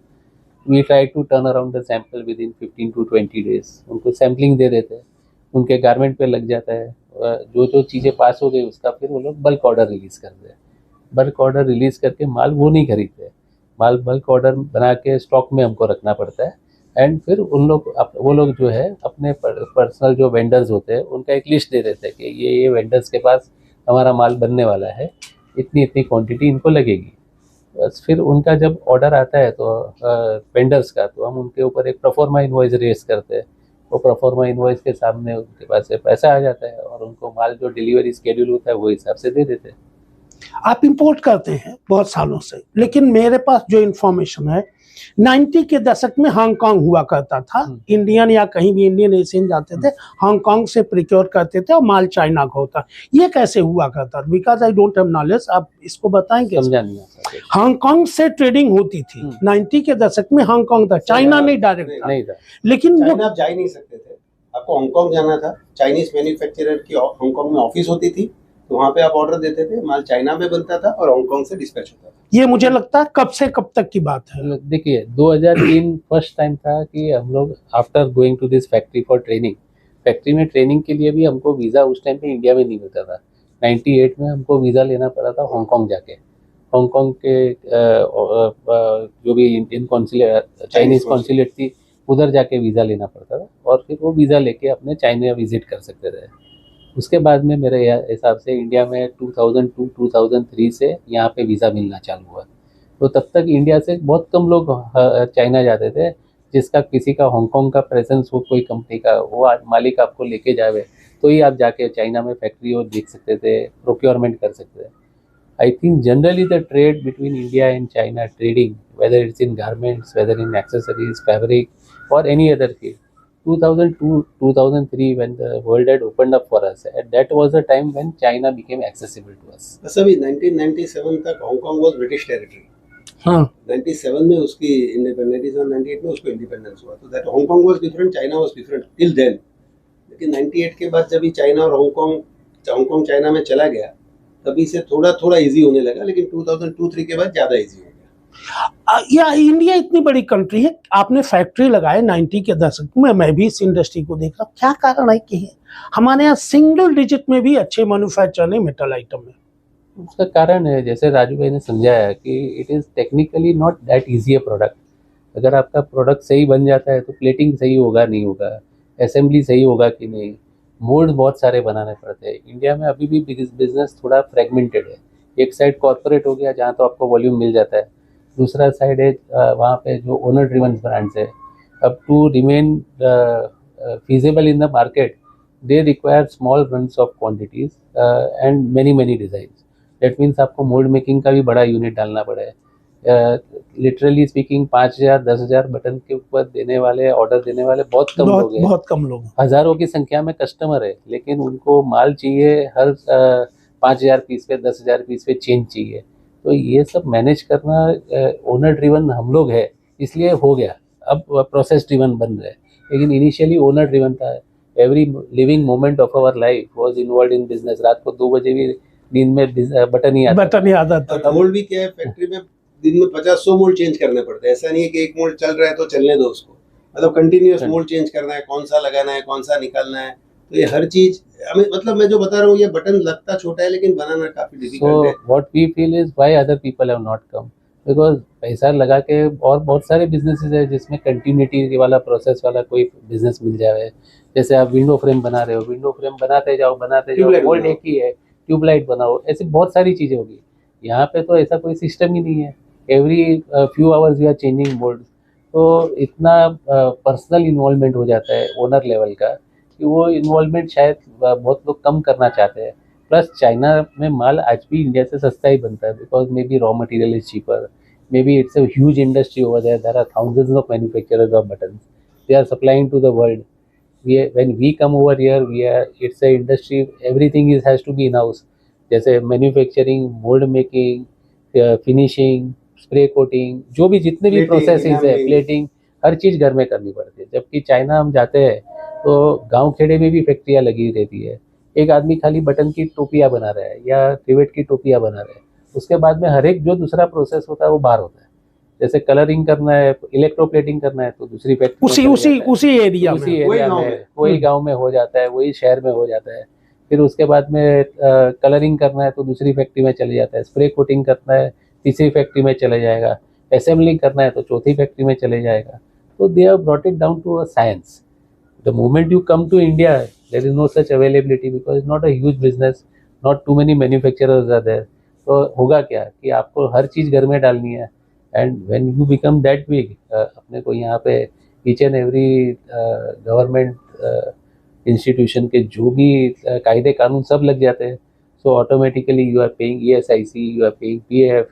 We try to turn around the sample within 15 to 20 days। उनको सैम्पलिंग दे देते हैं, उनके गारमेंट पे लग जाता है, जो जो चीज़ें पास हो गई उसका फिर वो लोग बल्क ऑर्डर रिलीज़ करते हैं। बल्क ऑर्डर रिलीज़ करके माल वो नहीं खरीदते, माल बल्क ऑर्डर बना के स्टॉक में हमको रखना पड़ता है। एंड फिर वो लोग जो है अपने पर्सनल जो वेंडर्स होते हैं उनका एक लिस्ट दे देते हैं कि ये वेंडर्स के पास हमारा माल बनने वाला है, इतनी इतनी क्वांटिटी इनको लगेगी। बस फिर उनका जब ऑर्डर आता है तो वेंडर्स का, तो हम उनके ऊपर एक प्रोफॉर्मा इनवॉइस रेस करते हैं। वो प्रोफॉर्मा इनवॉइस के सामने उनके पास से पैसा आ जाता है, और उनको माल जो डिलीवरी स्केड्यूल होता है वो हिसाब से दे देते हैं। आप इंपोर्ट करते हैं बहुत सालों से, लेकिन मेरे पास जो इन्फॉर्मेशन है 90 के दशक में हांगकांग हुआ करता था, इंडियन या कहीं भी इंडियन एशियन जाते थे, हांगकांग से प्रिक्योर करते थे और माल चाइना का होता। ये कैसे हुआ करता? Because I don't have knowledge, आप इसको बताएंगे? समझा नहीं आता। हांगकांग से ट्रेडिंग होती थी 90 के दशक में, हांगकांग था, चाइना नहीं डायरेक्ट नहीं था। लेकिन वो आप जा ही नहीं सकते थे, आपको हांगकांग जाना था। चाइनीज मैन्युफैक्चरर की हांगकांग में ऑफिस होती थी, तो वहाँ पे आप ऑर्डर देते थे, माल चाइना में बनता था और हांगकांग से डिस्पैच होता था। ये मुझे लगता है कब से कब तक की बात है? देखिए 2003 फर्स्ट टाइम था कि हम लोग after going to this factory for training, factory में ट्रेनिंग के लिए भी हमको वीज़ा उस टाइम पे इंडिया में नहीं मिलता था। 98 में हमको वीज़ा लेना पड़ा था हांगकांग जाके। हांगकांग के जो भी इंडियन कॉन्सुलेट, चाइनीज़ कॉन्सुलेट थी, उधर जाके वीज़ा लेना पड़ता था, और फिर वो वीज़ा लेके अपने चाइना विजिट कर सकते थे। उसके बाद में मेरे हिसाब से इंडिया में 2002-2003 से यहाँ पे वीज़ा मिलना चालू हुआ। तो तब तक इंडिया से बहुत कम लोग चाइना जाते थे। जिसका किसी का हांगकांग का प्रेजेंस हो, कोई कंपनी का, वो मालिक आपको लेके जावे तो ही आप जाके चाइना में फैक्ट्री और देख सकते थे, प्रोक्योरमेंट कर सकते थे। I think generally the trade between India and China, trading whether it's in garments, whether in accessories, fabric और any other field, 2002-2003 when the world had opened up for us, and that was the time when China became accessible to us. बस अभी 1997 तक Hong Kong was British territory. हाँ, 97 में उसकी independence, 98 में उसको independence हुआ। तो that Hong Kong was different, China was different till then. लेकिन 98 के बाद जब चाइना और हांगकांग चाइना में चला गया, तभी से थोड़ा थोड़ा इजी होने लगा, लेकिन 2002-03 के बाद ज़्यादा इजी हो गया। या इंडिया इतनी बड़ी कंट्री है, आपने फैक्ट्री लगाए 90 के दशक में, मैं भी इस इंडस्ट्री को देख रहा हूँ, क्या कारण है कि हमारे यहाँ सिंगल डिजिट में भी अच्छे मैन्युफैक्चर नहीं मेटल आइटम में? उसका कारण है, जैसे राजू भाई ने समझाया कि it is technically not that easy a product. अगर आपका प्रोडक्ट सही बन जाता है तो प्लेटिंग सही होगा नहीं होगा, असेंबली सही होगा कि नहीं, मोल्ड बहुत सारे बनाने पड़ते हैं। इंडिया में अभी भी बिजनेस थोड़ा फ्रेगमेंटेड है। एक साइड कॉर्पोरेट हो गया जहाँ तो आपको वॉल्यूम मिल जाता है, दूसरा साइड है वहाँ पे जो ओनर ड्रिवन ब्रांड्स है। अब to remain feasible in the market, they require small runs of quantities and many designs. That means आपको मोल्ड मेकिंग का भी बड़ा यूनिट डालना पड़ा है। लिटरली स्पीकिंग 5,000 10,000 बटन के ऊपर देने वाले, ऑर्डर देने वाले बहुत कम लोग हैं। बहुत कम लोग, हज़ारों की संख्या में कस्टमर है, लेकिन उनको माल चाहिए हर 5,000 पीस पे, 10,000 पीस पे चेंज चाहिए। तो ये सब मैनेज करना ओनर ड्रिवन हम लोग है, इसलिए हो गया। अब प्रोसेस ड्रिवन बन रहा है, लेकिन इनिशियली ओनर ड्रिवन था। Every living moment of our life was involve in business. रात को 2 बजे भी नींद में बटन ही आता था। मोल्ड भी क्या है, फैक्ट्री में दिन में 50-100 मोल्ड चेंज करने पड़ते हैं। ऐसा नहीं है कि एक मोल्ड चल रहा है तो चलने दो उसको, मतलब कंटिन्यूअस मोल्ड चेंज करना है, कौन सा लगाना है, कौन सा निकालना है। तो ये हर चीज हमें, मतलब मैं जो बता रहा हूँ, ये बटन लगता छोटा है लेकिन बनाना काफी डिफिकल्ट है। So what we feel is why other people have not come, because पैसा लगा के और बहुत सारे बिजनेसेस है जिसमें कंटिन्यूटी वाला प्रोसेस वाला कोई बिजनेस मिल जाए। जैसे आप विंडो फ्रेम बना रहे हो, विंडो फ्रेम बनाते जाओ मोल्ड एक ही है, ट्यूबलाइट बनाओ, ऐसी बहुत सारी चीज़ें होगी। यहाँ पे तो ऐसा कोई सिस्टम ही नहीं है। Every few hours we are changing mould. तो इतना पर्सनल इन्वॉल्वमेंट हो जाता है ओनर लेवल का कि वो इन्वॉल्वमेंट शायद बहुत लोग कम करना चाहते हैं। प्लस चाइना में माल आज भी इंडिया से सस्ता ही बनता है, because maybe raw material is cheaper, maybe it's a huge industry over there are thousands of manufacturers of buttons, they are supplying to the world. when we come over here, it's a industry, everything has to be in house। जैसे manufacturing, mould making, finishing, spray coating, जो भी जितने भी processes है, plating, हर चीज़ घर में करनी पड़ती है। जबकि चाइना हम जाते हैं तो गांव खेड़े में भी फैक्ट्रियाँ लगी रहती है। एक आदमी खाली बटन की टोपियाँ बना रहा है या रिवेट की टोपियाँ बना रहा है, उसके बाद में हर एक जो दूसरा प्रोसेस होता है वो बाहर होता है। जैसे कलरिंग करना है, इलेक्ट्रोप्लेटिंग करना है तो दूसरी फैक्ट्री उसी एरिया में, वही गांव में हो जाता है, वही शहर में हो जाता है। फिर उसके बाद में कलरिंग करना है तो दूसरी फैक्ट्री में चले जाता है, स्प्रे कोटिंग करना है तीसरी फैक्ट्री में चले जाएगा, असेंबलिंग करना है तो चौथी फैक्ट्री में चले जाएगा। तो they have brought it down to a science. The moment you come to India, there is no such availability because it's not a huge business, not too many manufacturers are there. तो होगा क्या कि आपको हर चीज़ घर में डालनी है। And when you become that big, अपने को यहाँ पे each and every government institution के जो भी कायदे कानून सब लग जाते हैं। So automatically you are paying ESIC, you are paying PF।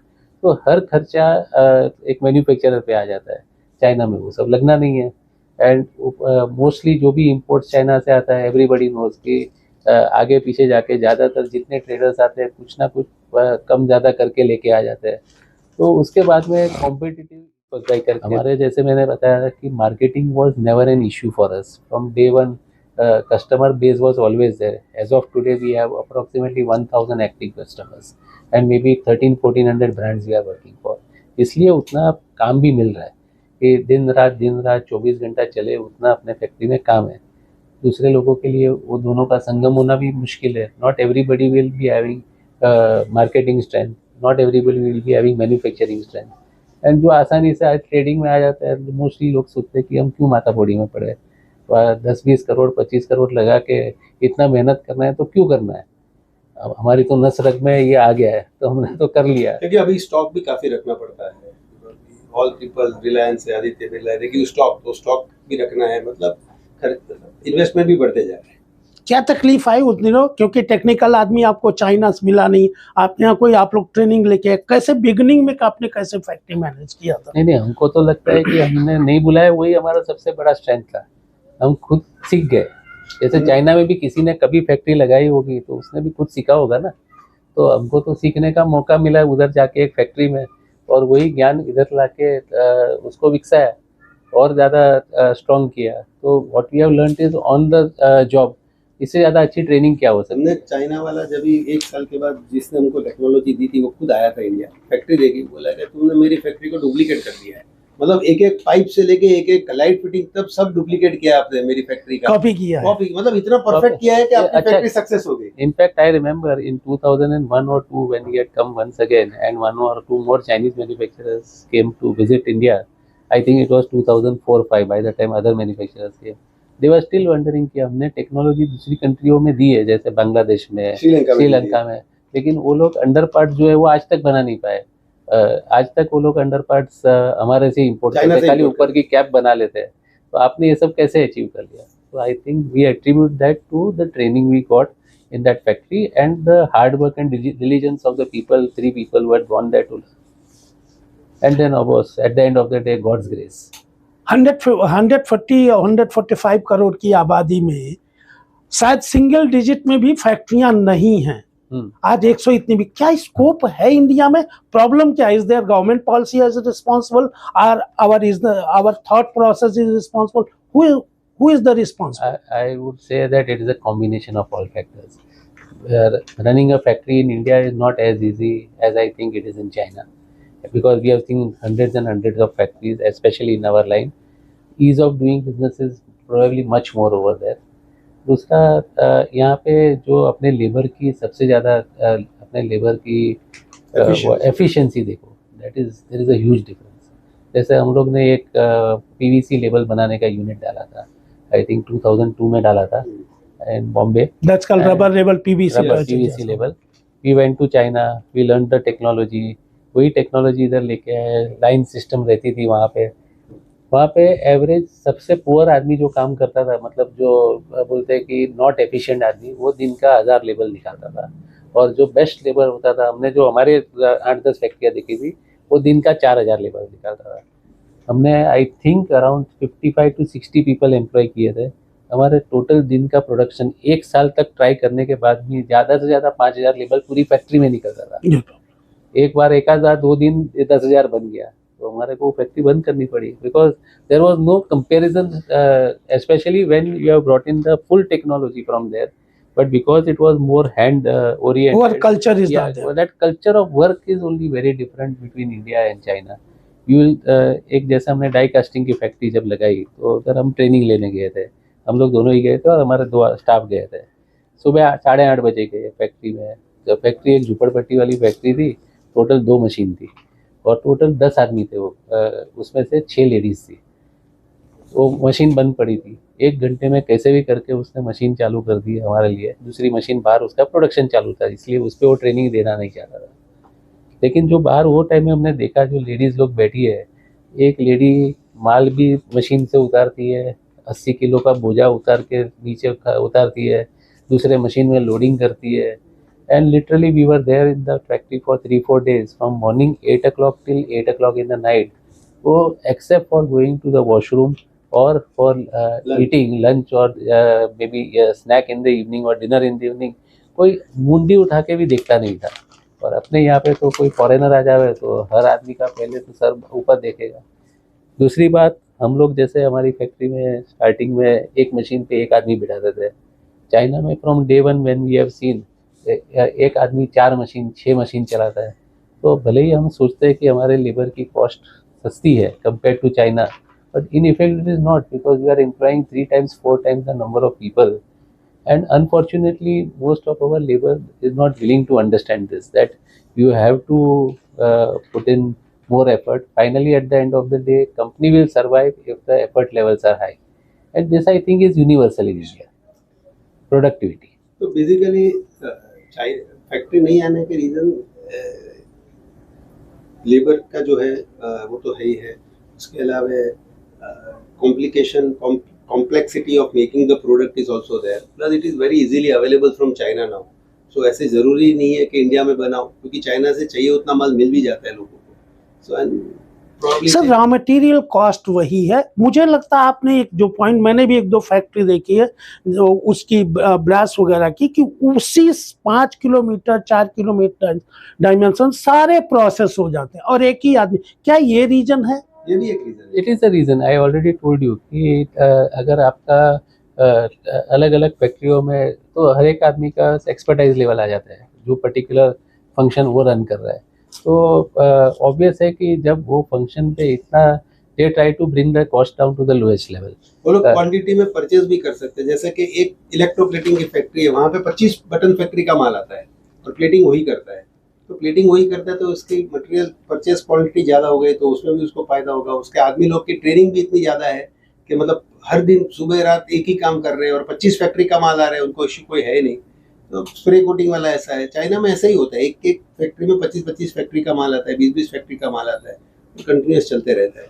तो हर खर्चा एक मैन्युफैक्चरर पे आ जाता है। चाइना में वो सब लगना नहीं है। एंड मोस्टली जो भी इम्पोर्ट्स चाइना से आता है, एवरीबडी नोज कि आगे पीछे जाके ज़्यादातर जितने ट्रेडर्स आते हैं कुछ ना कुछ कम ज़्यादा करके लेके आ जाते हैं। तो उसके बाद में कॉम्पिटिटिव करके हमारे, जैसे मैंने बताया कि marketing was never an issue for us from day one. Customer base was always there. As of today we have approximately 1000 active customers and maybe 1300-1400 brands we are working for. इसलिए उतना काम भी मिल रहा है कि दिन रात 24 घंटा चले, उतना अपने फैक्ट्री में काम है। दूसरे लोगों के लिए वो दोनों का संगम होना भी मुश्किल है। Not everybody will be having marketing strength, not everybody will be having manufacturing strength. And जो आसानी से आज ट्रेडिंग में आ जाता है, मोस्टली लोग सोचते हैं कि हम क्यों माथा फोड़ी में पड़े, 10-20 करोड़ 25 करोड़ लगा के इतना मेहनत करना है तो क्यों करना है। अब हमारी तो नस रग में ये आ गया है तो हमने तो कर लिया। क्योंकि अभी स्टॉक भी काफी रखना पड़ता है। ऑल पीपल, रिलायंस, आदित्य बिरला, रेग्यू स्टॉक, तो स्टॉक भी रखना है, मतलब इन्वेस्टमेंट भी बढ़ते जा रहे हैं। क्या तकलीफ आई उस दिनों, क्योंकि टेक्निकल आदमी आपको चाइना से मिला नहीं, आप यहाँ कोई आप लोग ट्रेनिंग लेके, कैसे बिगनिंग में आपने कैसे फैक्ट्री मैनेज किया था? नहीं, हमको तो लगता है कि हमने नहीं बुलाया, वही हमारा सबसे बड़ा स्ट्रेंथ था। हम खुद सीख गए। जैसे चाइना में भी किसी ने कभी फैक्ट्री लगाई होगी तो उसने भी खुद सीखा होगा ना। तो हमको तो सीखने का मौका मिला उधर जाके एक फैक्ट्री में, और वही ज्ञान इधर लाके उसको विकसाया और ज़्यादा स्ट्रॉन्ग किया। तो what we have learned is on the job. इससे ज़्यादा अच्छी ट्रेनिंग क्या हो सकती हमने है? चाइना वाला जब भी 1 साल के बाद जिसने हमको टेक्नोलॉजी दी थी वो खुद आया था इंडिया, फैक्ट्री देखी, बोला कि तुमने मेरी फैक्ट्री को डुप्लीकेट कर दिया है। मतलब एक एक पाइप से लेके एक एक लाइट फिटिंग तक सब डुप्लीकेट किया आपने मेरी फैक्ट्री का, कॉपी किया है। कॉपी, मतलब इतना परफेक्ट किया है कि आपकी अच्छा, फैक्ट्री सक्सेस हो गई। In fact, I remember in 2001 or 2 when he had come once again and 1 or 2 more Chinese manufacturers came to visit India. I think it was 2004-5 by the time other manufacturers came. They were still wondering कि हमने technology दूसरी कंट्रियों में दी है, जैसे बांग्लादेश में, श्रीलंका में, लेकिन वो लोग अंडर पार्ट जो है वो आज तक बना नहीं पाए। आज तक वो लोग अंडर पार्ट्स हमारे से इम्पोर्ट करते हैं, खाली ऊपर की कैप बना लेते हैं। तो आपने ये सब कैसे अचीव कर लिया? So I think we attribute that to the training we got in that factory and the hard work and diligence of the people, 3 people who had gone there to learn. And then of course, at the end of the day, God's grace. 140 और 145 करोड़ की आबादी में शायद single digit में भी फैक्ट्रियां नहीं हैं। आज 100 इतनी भी, क्या स्कोप है इंडिया में? प्रॉब्लम क्या है? Is there government policy is responsible और our thought process is responsible? Who is the responsible? I would say that it is a combination of all factors. Running a factory in India is not as easy as I think it is in China, because we have seen hundreds and hundreds of factories, especially in our line. Ease of doing business is probably much more over there. दूसरा, यहाँ पे जो अपने labour की सबसे ज़्यादा अपने labour की एफिशिएंसी देखो, there is a huge difference. जैसे हम लोग ने एक पीवीसी लेबल बनाने का यूनिट डाला था, आई थिंक 2002 में डाला था in Bombay. That's called rubber label PVC. Rubber PVC label. We went to China. We learned the technology. वही टेक्नोलॉजी इधर लेके आए। लाइन सिस्टम रहती थी वहाँ पे एवरेज सबसे पुअर आदमी जो काम करता था, मतलब जो बोलते हैं कि नॉट एफिशिएंट आदमी, वो दिन का 1000 लेबल निकालता था। और जो बेस्ट लेबर होता था, हमने जो हमारे 8-10 फैक्ट्रियाँ देखी थी, वो दिन का 4000 लेबल निकालता था। हमने I think around 55 to 60 people employ किए थे। हमारे टोटल दिन का प्रोडक्शन 1 साल तक ट्राई करने के बाद भी ज़्यादा से ज़्यादा 5000 लेबल पूरी फैक्ट्री में निकलता था। एक बार 2 दिन 10,000 बन गया तो हमारे को फैक्ट्री बंद करनी पड़ी, because there was no comparison, specially when you have brought in the full technology from there, but because it was more hand oriented, our culture is not there. That culture of work is only very different between India and China. You will एक जैसे हमने die casting की factory जब लगाई तो उधर हम training लेने गए थे, हम लोग दोनों ही गए थे और हमारे 2 स्टाफ गए थे। सुबह 8:30 बजे गए फैक्ट्री में। जब फैक्ट्री एक झुपड़पट्टी वाली फैक्ट्री थी, टोटल 2 मशीन थी और टोटल 10 आदमी थे वो, उसमें से 6 लेडीज़ थी। वो मशीन बंद पड़ी थी, 1 घंटे में कैसे भी करके उसने मशीन चालू कर दी हमारे लिए। दूसरी मशीन बाहर उसका प्रोडक्शन चालू था, इसलिए उस पर वो ट्रेनिंग देना नहीं चाहता था। लेकिन जो बाहर वो टाइम में हमने देखा, जो लेडीज़ लोग बैठी है, एक लेडी माल भी मशीन से उतारती है, 80 किलो का बोझा उतार के नीचे उतारती है, दूसरे मशीन में लोडिंग करती है। And literally we were there in the factory for 3-4 days from morning 8 o'clock till 8 o'clock in the night। वो except for going to the washroom और फॉर ईटिंग लंच और maybe snack in the evening और dinner in the evening, कोई मुंडी उठा के भी देखता नहीं था। और अपने यहाँ पे तो कोई फॉरेनर आ जाए तो हर आदमी का पहले तो सर ऊपर देखेगा। दूसरी बात, हम लोग जैसे हमारी फैक्ट्री में स्टार्टिंग में एक मशीन पे एक आदमी बिठाते थे। चाइना में from day 1 when we have seen एक आदमी 4 मशीन 6 मशीन चलाता है। तो भले ही हम सोचते हैं कि हमारे लेबर की कॉस्ट सस्ती है compare to China, but in effect it is not, because we are employing 3 times 4 times the number of people, and unfortunately most of our labor is not willing to understand this, that you have to put in more effort. Finally at the end of the day, company will survive if the effort levels are high, and this I think is universal in India, productivity. तो basically factory नहीं आने के reason labour का जो है वो तो है ही है, उसके अलावा complexity of making the product is also there, plus it is very easily available from China now, so ऐसे ज़रूरी नहीं है कि इंडिया में बनाओ, क्योंकि चाइना से चाहिए उतना माल मिल भी जाता है लोगों को। so and probably sir raw material cost वही है। मुझे लगता है आपने एक जो पॉइंट, मैंने भी 1-2 फैक्ट्री देखी है जो उसकी ब्रास वगैरह की, कि उसी 5 किलोमीटर 4 किलोमीटर डायमेंशन सारे प्रोसेस हो जाते हैं और एक ही आदमी, क्या ये रीजन है? ये भी एक रीजन है। It is the reason I already told you कि अगर आपका अलग अलग फैक्ट्रियों में तो हर एक आदमी का एक्सपर्टाइज लेवल आ जाता है जो पर्टिकुलर फंक्शन वो रन कर रहा है। तो ऑब्वियस है कि जब वो फंक्शन पे इतना they try to bring the cost down to the lowest level. वो लोग क्वांटिटी में परचेज भी कर सकते हैं, जैसे कि एक इलेक्ट्रोप्लेटिंग की फैक्ट्री है, वहाँ पे 25 बटन फैक्ट्री का माल आता है और प्लेटिंग वही करता है। तो प्लेटिंग वही करता है तो उसकी मटेरियल परचेज क्वांटिटी ज़्यादा हो गई तो उसमें भी उसको फायदा होगा। उसके आदमी लोग की ट्रेनिंग भी इतनी ज़्यादा है कि मतलब हर दिन सुबह रात एक ही काम कर रहे हैं और 25 फैक्ट्री का माल आ रहा है, उनको इश्यू कोई है नहीं। तो स्प्रे कोटिंग वाला ऐसा है, चाइना में ऐसा ही होता है, एक एक फैक्ट्री में 25-25 फैक्ट्री का माल आता है, 20-20 फैक्ट्री का माल आता है, तो कंटिन्यूस चलते रहता है।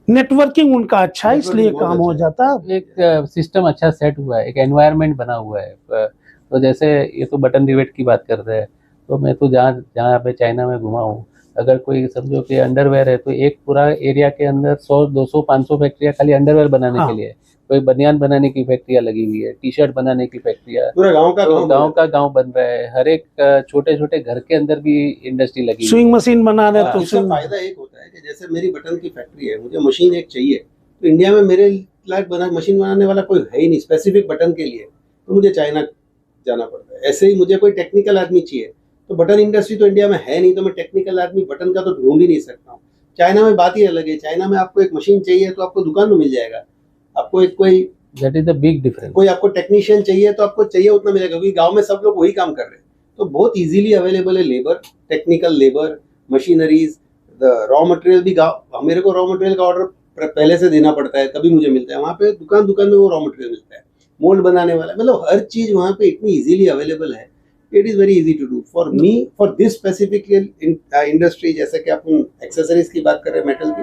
नेटवर्किंग उनका अच्छा है इसलिए नेटवर्किंग काम बहुत हो अच्छा है। जाता है। एक सिस्टम अच्छा सेट हुआ है, एक एनवायरनमेंट बना हुआ है। तो जैसे ये तो बटन रिवेट की बात कर रहे हैं, तो मैं तो जहाँ जहाँ पे चाइना में घुमा हूँ, अगर कोई समझो कि अंडरवेयर है तो एक पूरा एरिया के अंदर 100-200-500 फैक्ट्रियाँ खाली अंडरवेयर बनाने हाँ। के लिए, कोई बनियान बनाने की फैक्ट्रियाँ लगी हुई है, टी शर्ट बनाने की फैक्ट्रियाँ, पूरा गांव का तो गांव गांव बन रहा है। हर एक छोटे छोटे घर के अंदर भी इंडस्ट्री लगी हुई है। स्विंग मशीन बना रहे और तो इसका स्विंग फायदा एक होता है कि जैसे मेरी बटन की फैक्ट्री है, मुझे मशीन एक चाहिए, तो इंडिया में मेरे लायक मशीन बनाने वाला कोई है ही नहीं स्पेसिफिक बटन के लिए, तो मुझे चाइना जाना पड़ता है। ऐसे ही मुझे कोई टेक्निकल आदमी चाहिए, तो बटन इंडस्ट्री तो इंडिया में है नहीं, तो मैं टेक्निकल आदमी बटन का तो ढूंढ ही नहीं सकता हूँ। चाइना में बात ही अलग है, चाइना में आपको एक मशीन चाहिए तो आपको दुकान में मिल जाएगा, आपको एक कोई that is the big difference. कोई आपको टेक्नीशियन चाहिए तो आपको चाहिए उतना मिलेगा, क्योंकि गांव में सब लोग वही काम कर रहे हैं, तो बहुत इजीली अवेलेबल है labour, technical labour, machineries, raw material भी गाँव। मेरे को रॉ मटेरियल का ऑर्डर पहले से देना पड़ता है तभी मुझे मिलता है, वहाँ पे दुकान दुकान में वो रॉ मटेरियल मिलता है, मोल्ड बनाने वाला, मतलब हर चीज वहाँ पे इतनी इजीली अवेलेबल है। It is very easy to do for me, for this specific industry. जैसे कि आप एक्सेसरीज की बात कर रहे हैं मेटल की,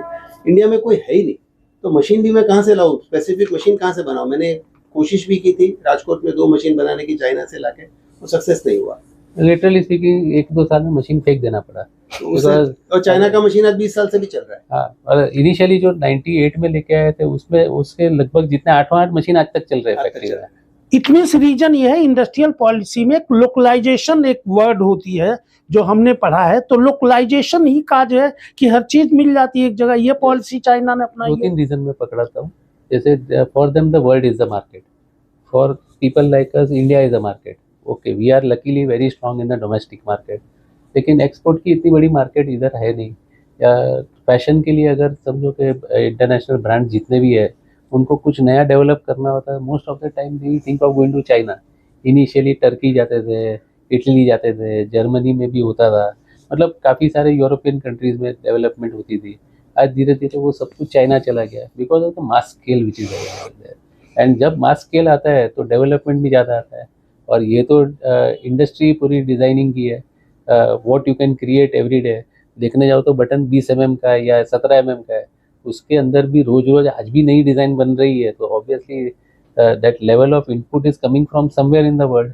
इंडिया में कोई है ही नहीं, तो मशीन भी मैं कहाँ से लाऊं, स्पेसिफिक मशीन कहाँ से बनाऊं। मैंने कोशिश भी की थी राजकोट में 2 मशीन बनाने की चाइना से लाके, वो सक्सेस नहीं हुआ। लिटरली स्पीकिंग 1-2 साल में मशीन फेंक देना पड़ा। तो और चाइना का मशीन आज 20 साल से भी चल रहा है। हाँ, और इनिशियली जो 98 में लेके आए थे उसमें उसके लगभग जितने 8 मशीन आज तक चल रहे हैं फैक्ट्री में। इट मीन्स रीजन ये है इंडस्ट्रियल पॉलिसी में लोकलाइजेशन एक वर्ड होती है जो हमने पढ़ा है, तो लोकलाइजेशन ही काज है कि हर चीज मिल जाती है एक जगह। ये पॉलिसी चाइना ने अपनाई है। 2-3 रीजन में पकड़ाता हूँ। जैसे for them the world is the market, for people like us India is the market. Okay, we are luckily very strong in the domestic market, लेकिन एक्सपोर्ट की इतनी बड़ी मार्केट इधर है नहीं। या फैशन के लिए अगर समझो कि इंटरनेशनल ब्रांड जितने भी है उनको कुछ नया डेवलप करना होता है, most of the time we think of going to China. Initially Turkey जाते थे, इटली जाते थे, जर्मनी में भी होता था, मतलब काफ़ी सारे यूरोपियन कंट्रीज़ में डेवलपमेंट होती थी। आज धीरे धीरे वो सब कुछ चाइना चला गया because of the mass scale which is available. And जब मास स्केल आता है तो डेवलपमेंट भी ज़्यादा आता है। और ये तो इंडस्ट्री पूरी डिज़ाइनिंग की है, what you can create every day. देखने जाओ तो बटन 20 mm का है या 17 mm का है, उसके अंदर भी रोज रोज आज भी नई डिज़ाइन बन रही है, तो obviously that level of input is coming from somewhere in the world.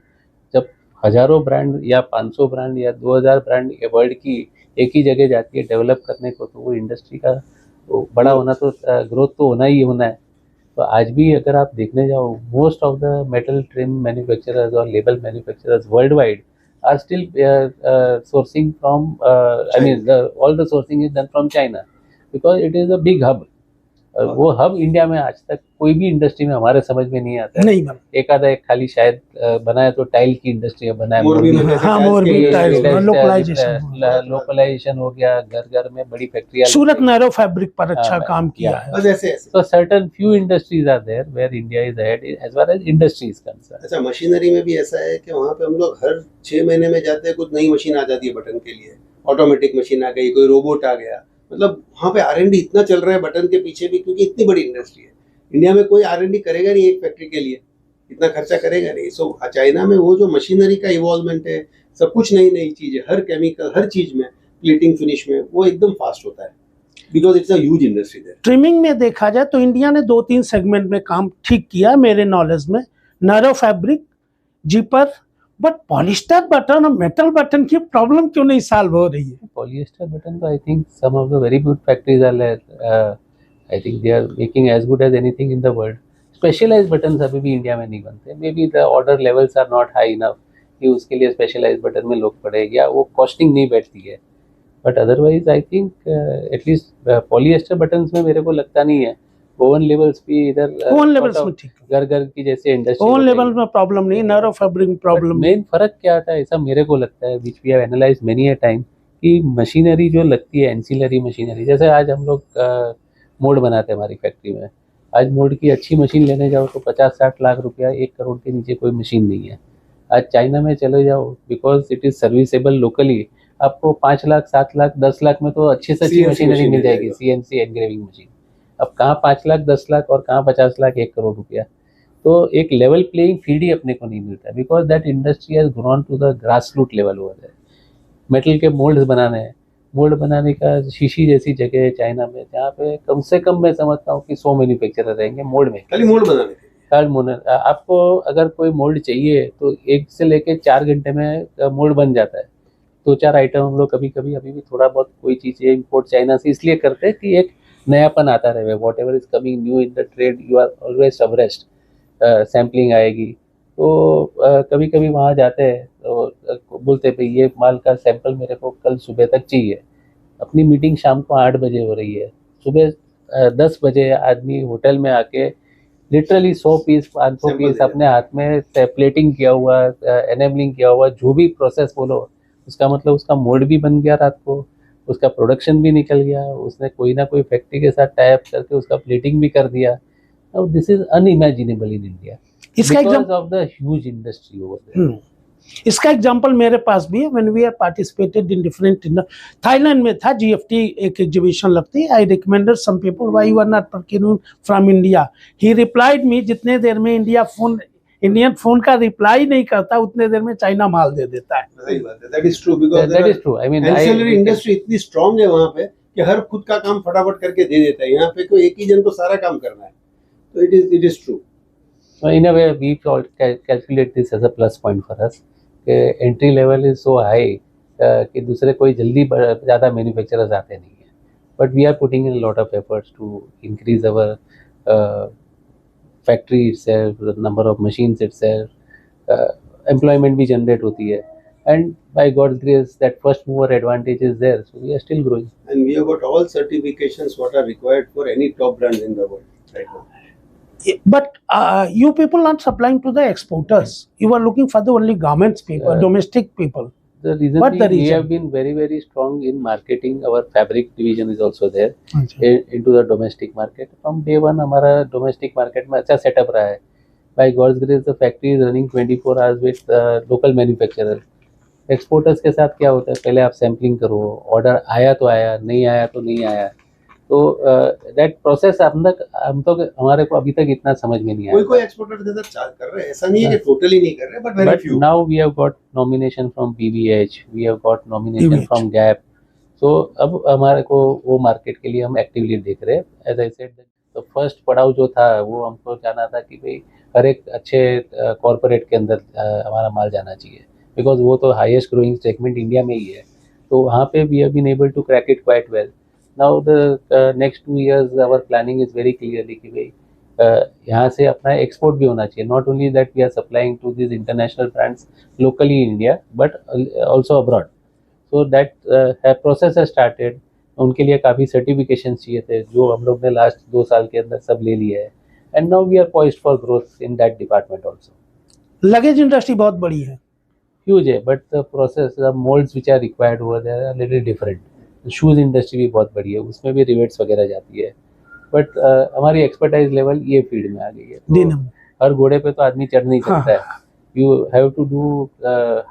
जब हज़ारों ब्रांड या 500 ब्रांड या 2000 ब्रांड वर्ल्ड की एक ही जगह जाती है डेवलप करने को, तो वो इंडस्ट्री का तो बड़ा होना तो ग्रोथ तो होना ही होना है। तो आज भी अगर आप देखने जाओ, most of the metal trim manufacturers और label manufacturers world wide are still sourcing from I mean all the sourcing is done from China because it is a big hub। वो हब इंडिया में आज तक कोई भी industry में हमारे समझ में नहीं आता है। नहीं बना। एक आधा एक खाली शायद बनाया तो टाइल की इंडस्ट्री में बनाया, लोकलाइजेशन हो गया, घर घर में बड़ी फैक्ट्रियां। सूरत नैरो फैब्रिक पर अच्छा काम किया है। बस ऐसे तो certain few industries are there where India is ahead as far as industry is concern. अच्छा, मशीनरी में भी ऐसा है कि वहाँ पे हम लोग हर 6 महीने में जाते हैं, कुछ नई मशीन आ जाती है बटन के लिए, ऑटोमेटिक मशीन आ गई, कोई रोबोट आ गया, मतलब वहाँ पे R&D इतना चल रहा है बटन के पीछे भी, क्योंकि इतनी बड़ी इंडस्ट्री है। इंडिया में कोई R&D करेगा नहीं एक फैक्ट्री के लिए, इतना खर्चा करेगा नहीं। सो चाइना में वो जो मशीनरी का इवॉल्वमेंट है, सब कुछ नई नई चीज़ है, हर केमिकल हर चीज़ में, प्लेटिंग फिनिश में, वो एकदम फास्ट होता है because it's a huge industry there. Trimming में देखा जाए तो इंडिया ने 2-3 सेगमेंट में काम ठीक किया मेरे नॉलेज में, narrow fabric, zipper, but polyester button और मेटल बटन की प्रॉब्लम क्यों नहीं सॉल्व हो रही है? पॉलिएस्टर बटन तो I think some of the very good factories are I think they are making as good as anything in the world. Specialised buttons अभी भी इंडिया में नहीं बनते, maybe the order levels are not high enough कि उसके लिए specialised button में लोग पड़े, या वो कॉस्टिंग नहीं बैठती है। But otherwise I think at least polyester buttons में मेरे को लगता नहीं है ओवन लेवल्स भी इधर ओवन लेवल्स में ठीक है, घर घर की जैसे इंडस्ट्री ओवन लेवल में प्रॉब्लम नहीं, नैरो फैब्रिक प्रॉब्लम मेन फर्क क्या आता है, ऐसा मेरे को लगता है, which we have analyse many a time, कि मशीनरी जो लगती है एंसिलरी मशीनरी, जैसे आज हम लोग मोल्ड बनाते हैं हमारी फैक्ट्री में, आज मोल्ड की अच्छी मशीन लेने जाओ तो 50-60 लाख रुपया, 1 करोड़ के नीचे कोई मशीन नहीं है। आज चाइना में चले जाओ, because it is serviceable locally, आपको 5 लाख 7 लाख 10 लाख में तो अच्छी से अच्छी CNC मशीनरी मशीन मिल मिल जाएगी, जाएगा। CNC engraving machine. अब कहाँ 5 लाख 10 लाख और कहाँ 50 लाख 1 करोड़ रुपया, तो एक लेवल प्लेइंग फील्ड ही अपने को नहीं मिलता, because that industry has grown to the grass root level over there. Metal के मोल्ड्स बनाने हैं, मोल्ड बनाने का शीशी जैसी जगह है चाइना में, जहाँ पे कम से कम मैं समझता हूँ कि 100 मैन्युफैक्चरर रहेंगे मोल्ड में। खाली मोल्ड बनाने के। कार्ड मोल्ड, आपको अगर कोई मोल्ड चाहिए तो 1 से लेके 4 घंटे में मोल्ड बन जाता है। 2-4 आइटम हम लोग कभी कभी अभी भी थोड़ा बहुत कोई चीज़ इंपोर्ट चाइना से इसलिए करते हैं कि एक नयापन आता रहे, whatever is coming new in the trade you are always abreast, sampling आएगी तो कभी कभी वहाँ जाते हैं तो बोलते हैं भाई ये माल का सैंपल मेरे को कल सुबह तक चाहिए। अपनी मीटिंग शाम को 8 बजे हो रही है, सुबह 10 बजे आदमी होटल में आके लिटरली 100 पीस 500 Sample पीस दे अपने हाथ में प्लेटिंग किया हुआ, एनेबलिंग किया हुआ, जो भी प्रोसेस बोलो, उसका मतलब उसका मोल्ड भी बन गया रात को, उसका प्रोडक्शन भी निकल गया, उसने कोई ना कोई फैक्ट्री के साथ टाई अप करके उसका प्लेटिंग भी कर दिया। Now this is unimaginable in India इसका because exam of the huge industry over there. इसका एग्जांपल मेरे पास भी है। When we are participated in different, Thailand में था जीएफटी एक एग्जीबिशन लगती है, I recommended some people why you are not purchasing from India, he replied me, जितने देर में इंडियन फोन का रिप्लाई नहीं करता उतने देर में चाइना माल दे देता है। सही बात है, that is true, because That is true. I mean, ancillary industry इतनी स्ट्रांग है वहाँ पे कि हर खुद का काम फटाफट करके दे देता है। यहाँ पे कोई एक ही जन को सारा काम करना है, तो it is true. in a way we calculate this as a plus point for us. Entry level is so high कि दूसरे कोई जल्दी ज़्यादा मैन्युफैक्चरर्स आते नहीं हैं, but we are putting in lot of efforts to increase our factory itself, number of machines itself, employment भी generate होती है, and by God's grace that first mover advantage is there, so we are still growing. And we have got all certifications what are required for any top brands in the world right now. But you people not supplying to the exporters, you are looking for the only garments people, domestic people. The reason What the being, we reason? have been very very strong in marketing. Our fabric division is also there अच्छा। into the domestic market. From day one हमारा domestic market में अच्छा setup रहा है। By God's grace, the factory is running 24 hours with local manufacturer. Exporters के साथ क्या होता है, पहले आप सैम्पलिंग करो, ऑर्डर आया तो आया, नहीं आया तो नहीं आया, तो दैट प्रोसेस हम तो हमारे को अभी तक इतना समझ में नहीं आया। कोई एक्सपोर्टर के साथ चार्ज कर रहे हैं, ऐसा नहीं है कि टोटली नहीं कर रहे, but very But few. now we have got nomination from PVH, we have got nomination PVH. from Gap. So अब हमारे को वो मार्केट के लिए हम एक्टिवली देख रहे हैं। एज आई सेड, तो फर्स्ट पड़ाव जो था वो हमको जाना था कि भाई हर एक अच्छे कॉरपोरेट के अंदर हमारा माल जाना चाहिए, बिकॉज वो तो हाईएस्ट ग्रोइंग सेगमेंट इंडिया में ही है, तो वहाँ पे we have been able to crack it quite well. Now the next 2 years our planning is very clearly कि भाई यहाँ से अपना एक्सपोर्ट भी होना चाहिए, not only that we are supplying to this international brands locally in India but also abroad. So that process has started. उनके लिए काफ़ी सर्टिफिकेशन चाहिए थे, जो हम लोग ने लास्ट 2 साल के अंदर सब ले लिया है, and now we are poised for growth in that department also. Luggage industry बहुत बड़ी है, ह्यूज है, but the process the moulds which are required over there are little different. Shoes industry भी बहुत बड़ी है, उसमें भी रिवेट्स वगैरह जाती है, बट हमारी एक्सपर्टाइज लेवल ये फील्ड में आ गई है, तो हर घोड़े पे तो आदमी चढ़ नहीं सकता है। You have to do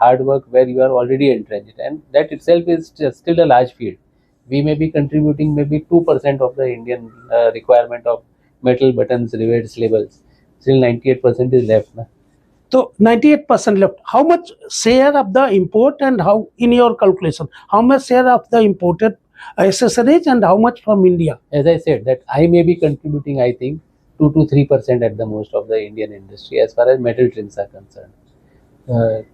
hard work where you are already entrenched, and that itself is still a large field. We may be contributing maybe 2% of the Indian requirement of metal buttons, rivets, labels. Still 98% is left. Na? तो 98% left. How much share of the import, and how in your calculation, how much share of the imported accessories and how much from India? As I said, that I may be contributing, I think, 2 to 3% at the most of the Indian industry as far as metal trims are concerned.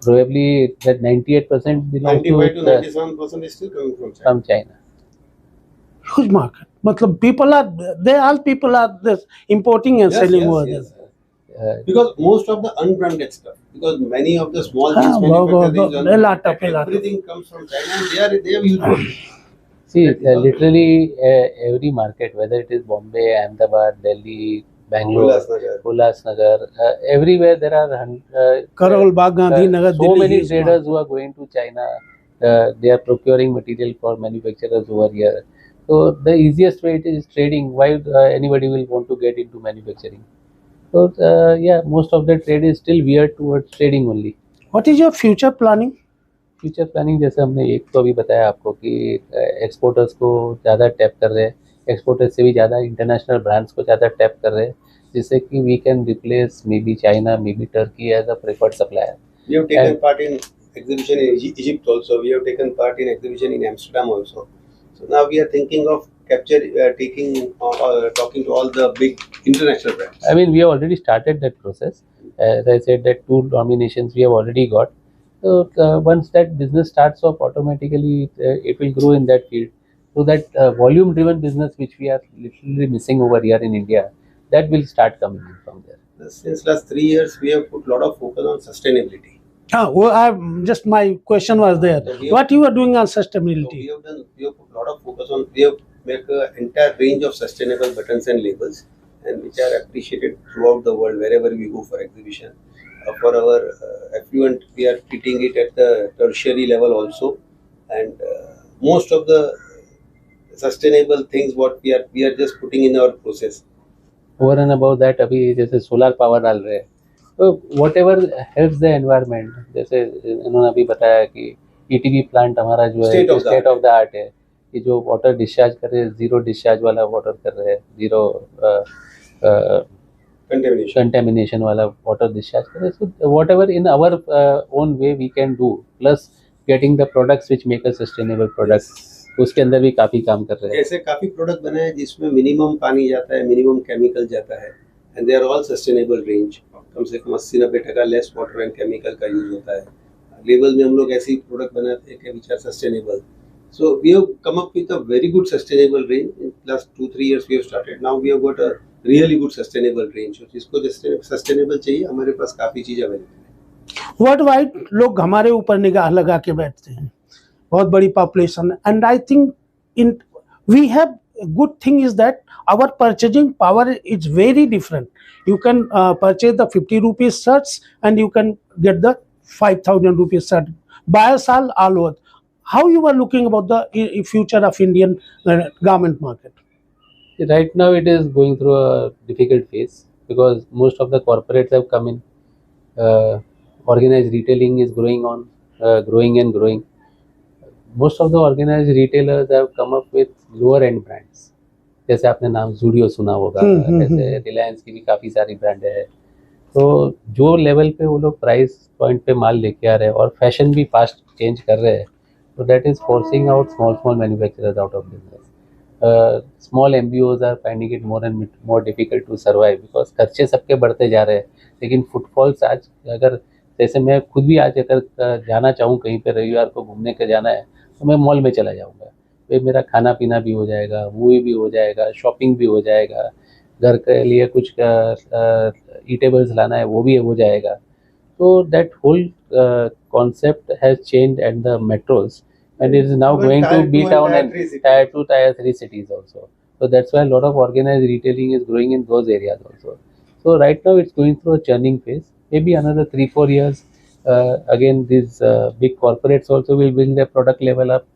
Probably that 98% belongs 95 to to 97% is still coming from China. from China. Huge market. मतलब all people are this importing and selling over there. Because most of the unbranded stuff, because many of the small हाँ, things manufacturers, a lot of everything comes from China, and they have used it. See, Definitely. literally every market, whether it is Bombay, Ahmedabad, Delhi, Bangalore, Ulhasnagar. Ulhasnagar, everywhere there are Karol Bagh, Gandhinagar, so Delhi, many huge traders who are going to China. They are procuring material for manufacturers over here. So the easiest way it is trading. Why anybody will want to get into manufacturing? So yeah, most of the trade is still veered towards trading only. What is your future planning? Future planning जैसे हमने एक तो अभी बताया आपको कि exporters को ज़्यादा टैप कर रहे हैं, एक्सपोर्टर्स से भी ज़्यादा इंटरनेशनल ब्रांड्स को ज़्यादा टैप कर रहे हैं, जिससे कि we can replace maybe China, maybe Turkey as a preferred supplier. We have taken And part in exhibition in Egypt also. We have taken part in exhibition in Amsterdam also. So now we are thinking of talking to all the big international brands. I mean, we have already started that process. As I said, that 2 nominations we have already got. So once that business starts off, automatically it will grow in that field. So that volume-driven business which we are literally missing over here in India, that will start coming in from there. Since last 3 years, we have put a lot of focus on sustainability. Just my question was there. Okay. What you are doing on So sustainability? we have put a lot of focus on. We have make an entire range of sustainable buttons and labels, and which are appreciated throughout the world wherever we go for exhibition. For our affluent, we are treating it at the tertiary level also, and most of the sustainable things what we are just putting in our process. Over and about that अभी जैसे solar power डाल रहे हैं, तो what ever helps the environment. जैसे इन्होंने अभी बताया कि ईटीवी प्लांट हमारा जो है स्टेट ऑफ द आर्ट है, कि जो वाटर डिस्चार्ज कर रहे हैं, जीरो डिस्चार्ज वाला वाटर कर रहे हैं, जीरो कंटेमिनेशन वाला वाटर डिस्चार्ज कर रहे हैं. So whatever in our own way we can do, plus getting the products which make a sustainable product, उसके अंदर भी काफ़ी काम कर रहे हैं. ऐसे काफ़ी प्रोडक्ट बनाए हैं जिसमें मिनिमम पानी जाता है, मिनिमम केमिकल जाता है, and they are all sustainable range. कम से कम 80-90% लेस वाटर एंड केमिकल का यूज होता है. लेबल में हम लोग ऐसे ही प्रोडक्ट बनाते हैं which are sustainable. So we have come up with a very good sustainable range. In last 2-3 years we have started. Now we have got a really good sustainable range. जिसको sustainable चाहिए, हमारे पास काफ़ी चीज़ available है. Worldwide लोग हमारे ऊपर निगाह लगा के बैठते हैं, बहुत बड़ी population, and I think in we have good thing is that our purchasing power is very different. You can purchase the 50 rupees shirts and you can get the 5,000 rupees shirt. Buyers all over. How you are looking about the future of Indian garment market? Right now it is going through a difficult phase because most of the corporates have come in. Organized retailing is growing and growing. Most of the organized retailers have come up with lower end brands. जैसे आपने नाम जूडियो सुना होगा, जैसे रिलायंस की भी काफ़ी सारी ब्रांड है. तो जो लेवल पे वो लोग प्राइस पॉइंट पे माल लेके आ रहे हैं और फैशन भी फास्ट चेंज कर रहे हैं, तो that is forcing out small manufacturers out of business. Small MBOs are finding it more and more difficult to survive because खर्चे सबके बढ़ते जा रहे हैं. लेकिन फुटफॉल्स आज, अगर जैसे मैं खुद भी आज अगर जाना चाहूँ कहीं पे, रविवार को घूमने के जाना है, तो मैं मॉल में चला जाऊँगा. वे मेरा खाना पीना भी हो जाएगा, मूवी भी हो जाएगा, शॉपिंग भी हो जाएगा, घर के लिए कुछ ईटेबल्स लाना है वो भी हो जाएगा. तो that whole concept has change at the metros and it is now going to be down and tier 2, tier 3 cities also. So that's why a lot of organized retailing is growing in those areas also. So right now it's going through a churning phase. Maybe another 3-4 years, again these big corporates also will bring their product level up.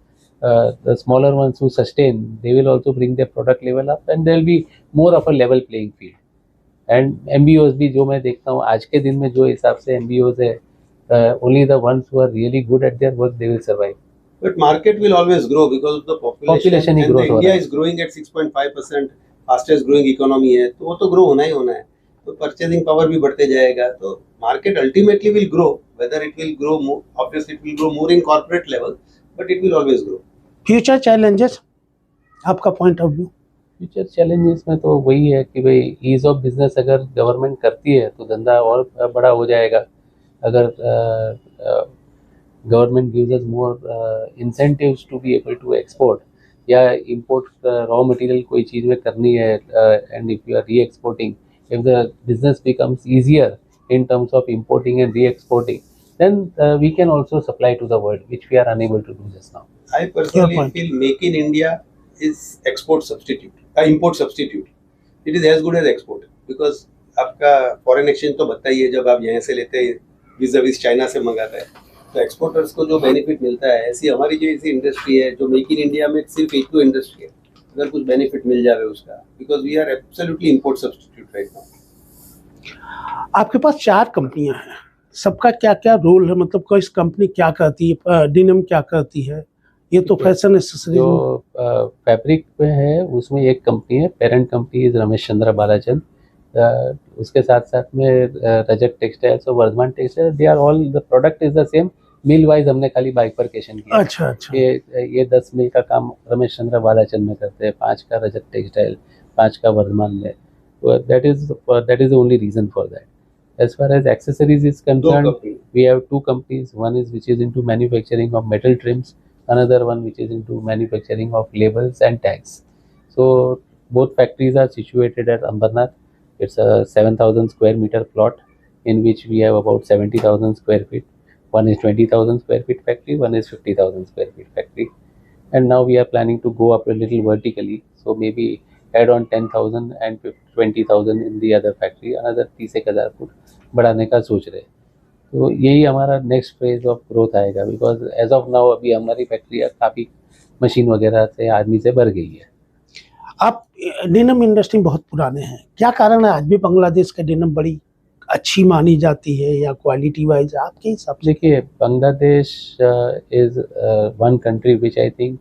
The smaller ones who sustain, they will also bring their product level up, and there will be more of a level playing field. And MBOs भी जो मैं देखता हूँ आज के दिन में, जो हिसाब से MBOs है, only the ones who are really good at their work, they will survive. But market will always grow because of the population he and growth the India is growing at 6.5%, fastest growing economy है, तो वो तो grow होना ही होना है. तो purchasing power भी बढ़ते जाएगा. तो market ultimately will grow. Whether it will grow more, obviously it will grow more in corporate level, but it will always grow. Future challenges, आपका point of view? Future challenges में तो वही है कि भाई ईज ऑफ बिजनेस अगर government करती है तो धंधा और बड़ा हो जाएगा. अगर government gives us more incentives to be able to export या इंपोर्ट रॉ मटेरियल कोई चीज़ में करनी है, and if you are re-exporting, if the business becomes easier in terms of importing and re-exporting, then we can also supply to the world, which we are unable to do just now. I personally point. feel Make in India is export substitute, import substitute. It is as good as export because आपका foreign exchange तो बनता ही है जब आप यहाँ से लेते हैं विज़ विज़ चाइना से मंगाता है, तो एक्सपोर्टर्स को जो बेनिफिट मिलता है, ऐसी हमारी जो ऐसी इंडस्ट्री है जो मेक इन इंडिया में सिर्फ एक तो इंडस्ट्री है, अगर कुछ बेनिफिट मिल जाए उसका, because we are absolutely import substitute right now. आपके पास 4 कंपनियां हैं, सबका क्या क्या रोल है, मतलब कोई कंपनी क्या करती है, डेनिम क्या करती है, ये तो फैशन एक्सेसरीज जो फैब्रिक पे है उसमें एक कंपनी है, parent company is Ramesh Chandra Balachand, उसके साथ साथ में रजक टेक्सटाइल्स और Vardhman textile, they are all the product is the same, mill wise हमने खाली बाइफरकेशन किया। अच्छा अच्छा। ये 10 मिल का काम रमेश चंद्र बालाचंद में करते हैं, 5 का रजक टेक्सटाइल, 5 का वर्धमान में, that is the only reason for that. As far as accessories is concerned, we have 2 companies. One is which is into manufacturing of metal trims, another one which is into manufacturing of labels and tags. So both factories are situated at Ambernath. It's a 7,000 square meter plot in which we have about 70,000 square feet. One is 20,000 square feet factory, one is 50,000 square feet factory. And now we are planning to go up a little vertically. So maybe add on 10,000 and 20,000 in the other factory, another 30,000 foot बढ़ाने का सोच रहे हैं। तो यही हमारा next phase of growth आएगा, because as of now अभी हमारी फैक्ट्री काफ़ी मशीन वगैरह से आदमी से भर गई है। आप डेनिम इंडस्ट्री में बहुत पुराने हैं, क्या कारण है आज भी बांग्लादेश का डेनिम बड़ी अच्छी मानी जाती है या क्वालिटी वाइज आपके हिसाब से? देखिए, Bangladesh is one country which I think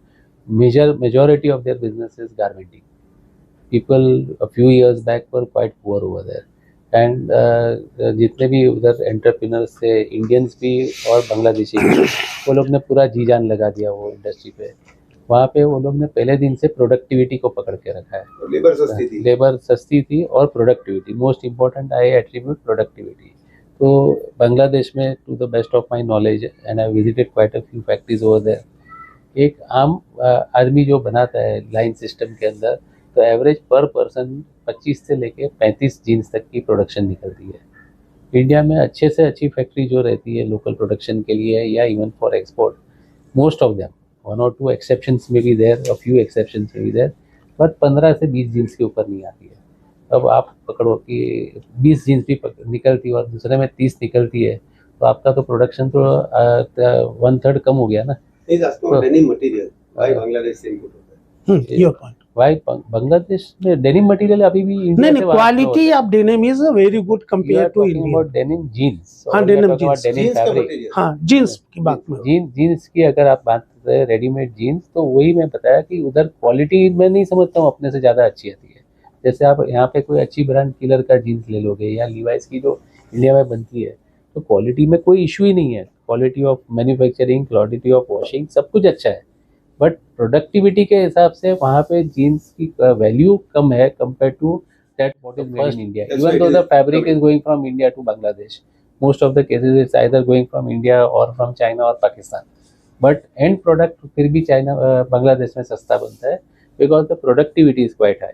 majority of their business is garmenting. People a few years back were quite poor over there, and जितने भी उधर एंटरप्रेन्योर्स थे, इंडियंस भी और बांग्लादेशी भी, वो लोग ने पूरा जी जान लगा दिया वो इंडस्ट्री पे। वहाँ पे वो लोग ने पहले दिन से प्रोडक्टिविटी को पकड़ के रखा है। लेबर सस्ती थी और productivity most important, I attribute productivity. तो बांग्लादेश में to the best of my knowledge and I visited quite a few factories over there, एक आम आदमी जो बनाता है लाइन सिस्टम के अंदर, तो एवरेज पर पर्सन 25 से लेके 35 जीन्स तक की प्रोडक्शन निकलती है। इंडिया में अच्छे से अच्छी फैक्ट्री जो रहती है लोकल प्रोडक्शन के लिए या even for export, most of them, 1 or 2 exceptions में भी देयर, अ फ्यू एक्सेप्शंस में भी देयर, बट 15 से 20 जीन्स के ऊपर नहीं आती है। अब आप पकड़ो कि 20 जीन्स भी निकलती है और दूसरे में 30 निकलती है, तो आपका तो प्रोडक्शन तो 1/3 कम हो गया ना। Why बांग्लादेश में डेनिम मटेरियल अभी भी इंडिया नहीं, quality of denim is very good compare to India. About denim jeans, हाँ डेनिम जीन्स, जीन्स का मटेरियल, हाँ जीन्स की बात में, जीन्स की अगर आप बात करें रेडीमेड जीन्स, तो वही मैं बताया कि उधर क्वालिटी मैं नहीं समझता हूँ अपने से ज़्यादा अच्छी आती है। जैसे आप यहाँ पे कोई अच्छी ब्रांड किलर का जीन्स ले लोगे या लीवाइस की जो इंडिया में बनती है, तो क्वालिटी में कोई इशू ही नहीं है। Quality of manufacturing, quality of washing, सब कुछ अच्छा है, बट प्रोडक्टिविटी के हिसाब से वहाँ पे जीन्स की वैल्यू कम है compare to that what is made in India. Even though the fabric is going from India to Bangladesh, most of the cases it's either going from India और फ्रॉम चाइना और पाकिस्तान, बट एंड प्रोडक्ट फिर भी China Bangladesh में सस्ता बनता है because the productivity is quite high,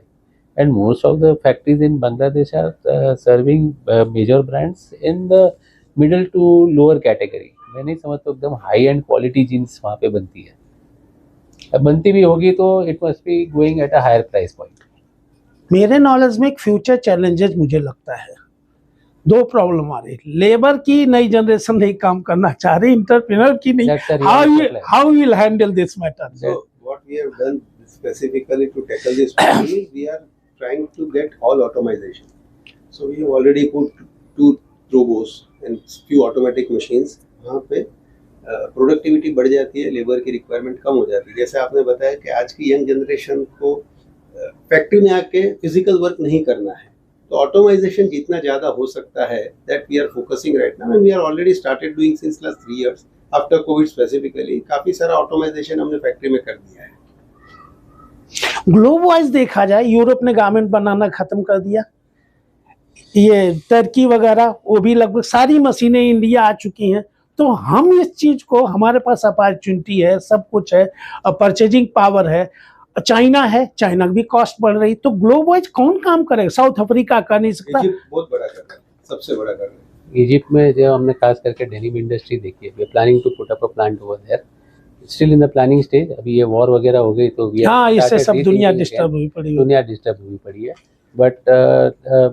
and most of the factories in Bangladesh are serving major brands in the middle to lower category. मैं नहीं समझता एकदम हाई एंड क्वालिटी जीन्स वहाँ पे बनती है, बनती भी होगी तो it must be going at a higher price point. मेरे नॉलेज में एक फ्यूचर चैलेंजेस मुझे लगता है, 2 प्रॉब्लम आ रही, लेबर की नई जनरेशन नहीं काम करना चाह रही, इंटरप्रेन्योर की नहीं। How will handle this matter? So what we have done specifically to tackle this problem is we are trying to get all automation. So we have already put 2 robots and few automatic machines. वहाँ पे productivity बढ़ जाती है, labour की requirement कम हो जाती है। जैसे आपने बताया कि आज की यंग जनरेशन को फैक्ट्री में आके फिजिकल वर्क नहीं करना है, तो ऑटोमाइजेशन जितना ज़्यादा हो सकता है that we are focusing right now, and we are already started doing since last 3 years after covid specifically. काफ़ी सारा ऑटोमाइजेशन हमने फैक्ट्री में कर दिया है। ग्लोब वाइज देखा जाए, यूरोप ने गारमेंट बनाना खत्म कर दिया, ये टर्की वगैरह वो भी लगभग सारी मशीनें इंडिया आ चुकी हैं, तो हम इस चीज को, हमारे पास अपॉर्चुनिटी है, सब कुछ है, परचेजिंग पावर है, चाइना है, चाइना की भी कॉस्ट बढ़ रही, तो ग्लोब वाइज कौन काम करेगा? साउथ अफ्रीका कर नहीं सकता, इजिप्ट बहुत बड़ा कर रहा है, सबसे बड़ा कर रहा है। इजिप्ट में जो हमने खास करके डेनिम इंडस्ट्री देखी है, we are planning to put up a plant over there. Still in the planning stage. अभी ये वॉर वगैरह हो गई तो हाँ, इससे सब दुनिया डिस्टर्ब हुई पड़ी है। दुनिया डिस्टर्ब हुई पड़ी है, but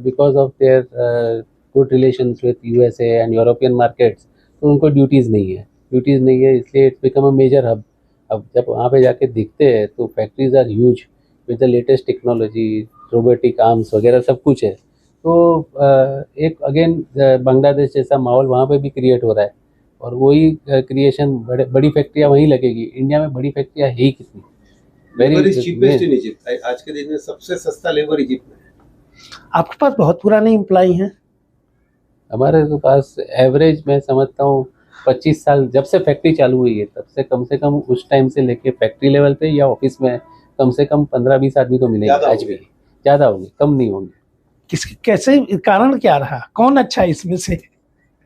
because of their good relations with USA and European markets, तो उनको ड्यूटीज़ नहीं है, इसलिए it's become a major hub. अब जब वहाँ पे जाके दिखते हैं तो factories are huge with the latest technology, robotic arms वगैरह सब कुछ है। तो एक अगेन बांग्लादेश जैसा माहौल वहाँ पे भी क्रिएट हो रहा है, और वही क्रिएशन बड़ी फैक्ट्रियाँ वहीं लगेगी। इंडिया में बड़ी फैक्ट्रियाँ है ही कितनी, labour is cheapest in Egypt. आज के दिन में सबसे सस्ता लेबर इजिप्ट में है। आपके पास बहुत पुराने एम्प्लॉय हैं? हमारे तो पास एवरेज मैं समझता हूँ 25 साल जब से फैक्ट्री चालू हुई है तब से कम से कम उस टाइम से लेके फैक्ट्री लेवल पे या ऑफिस में कम से कम 15-20 आदमी तो मिलेंगे। आज भी ज़्यादा होंगे, कम नहीं होंगे। किसके कैसे कारण क्या रहा, कौन अच्छा है इसमें से?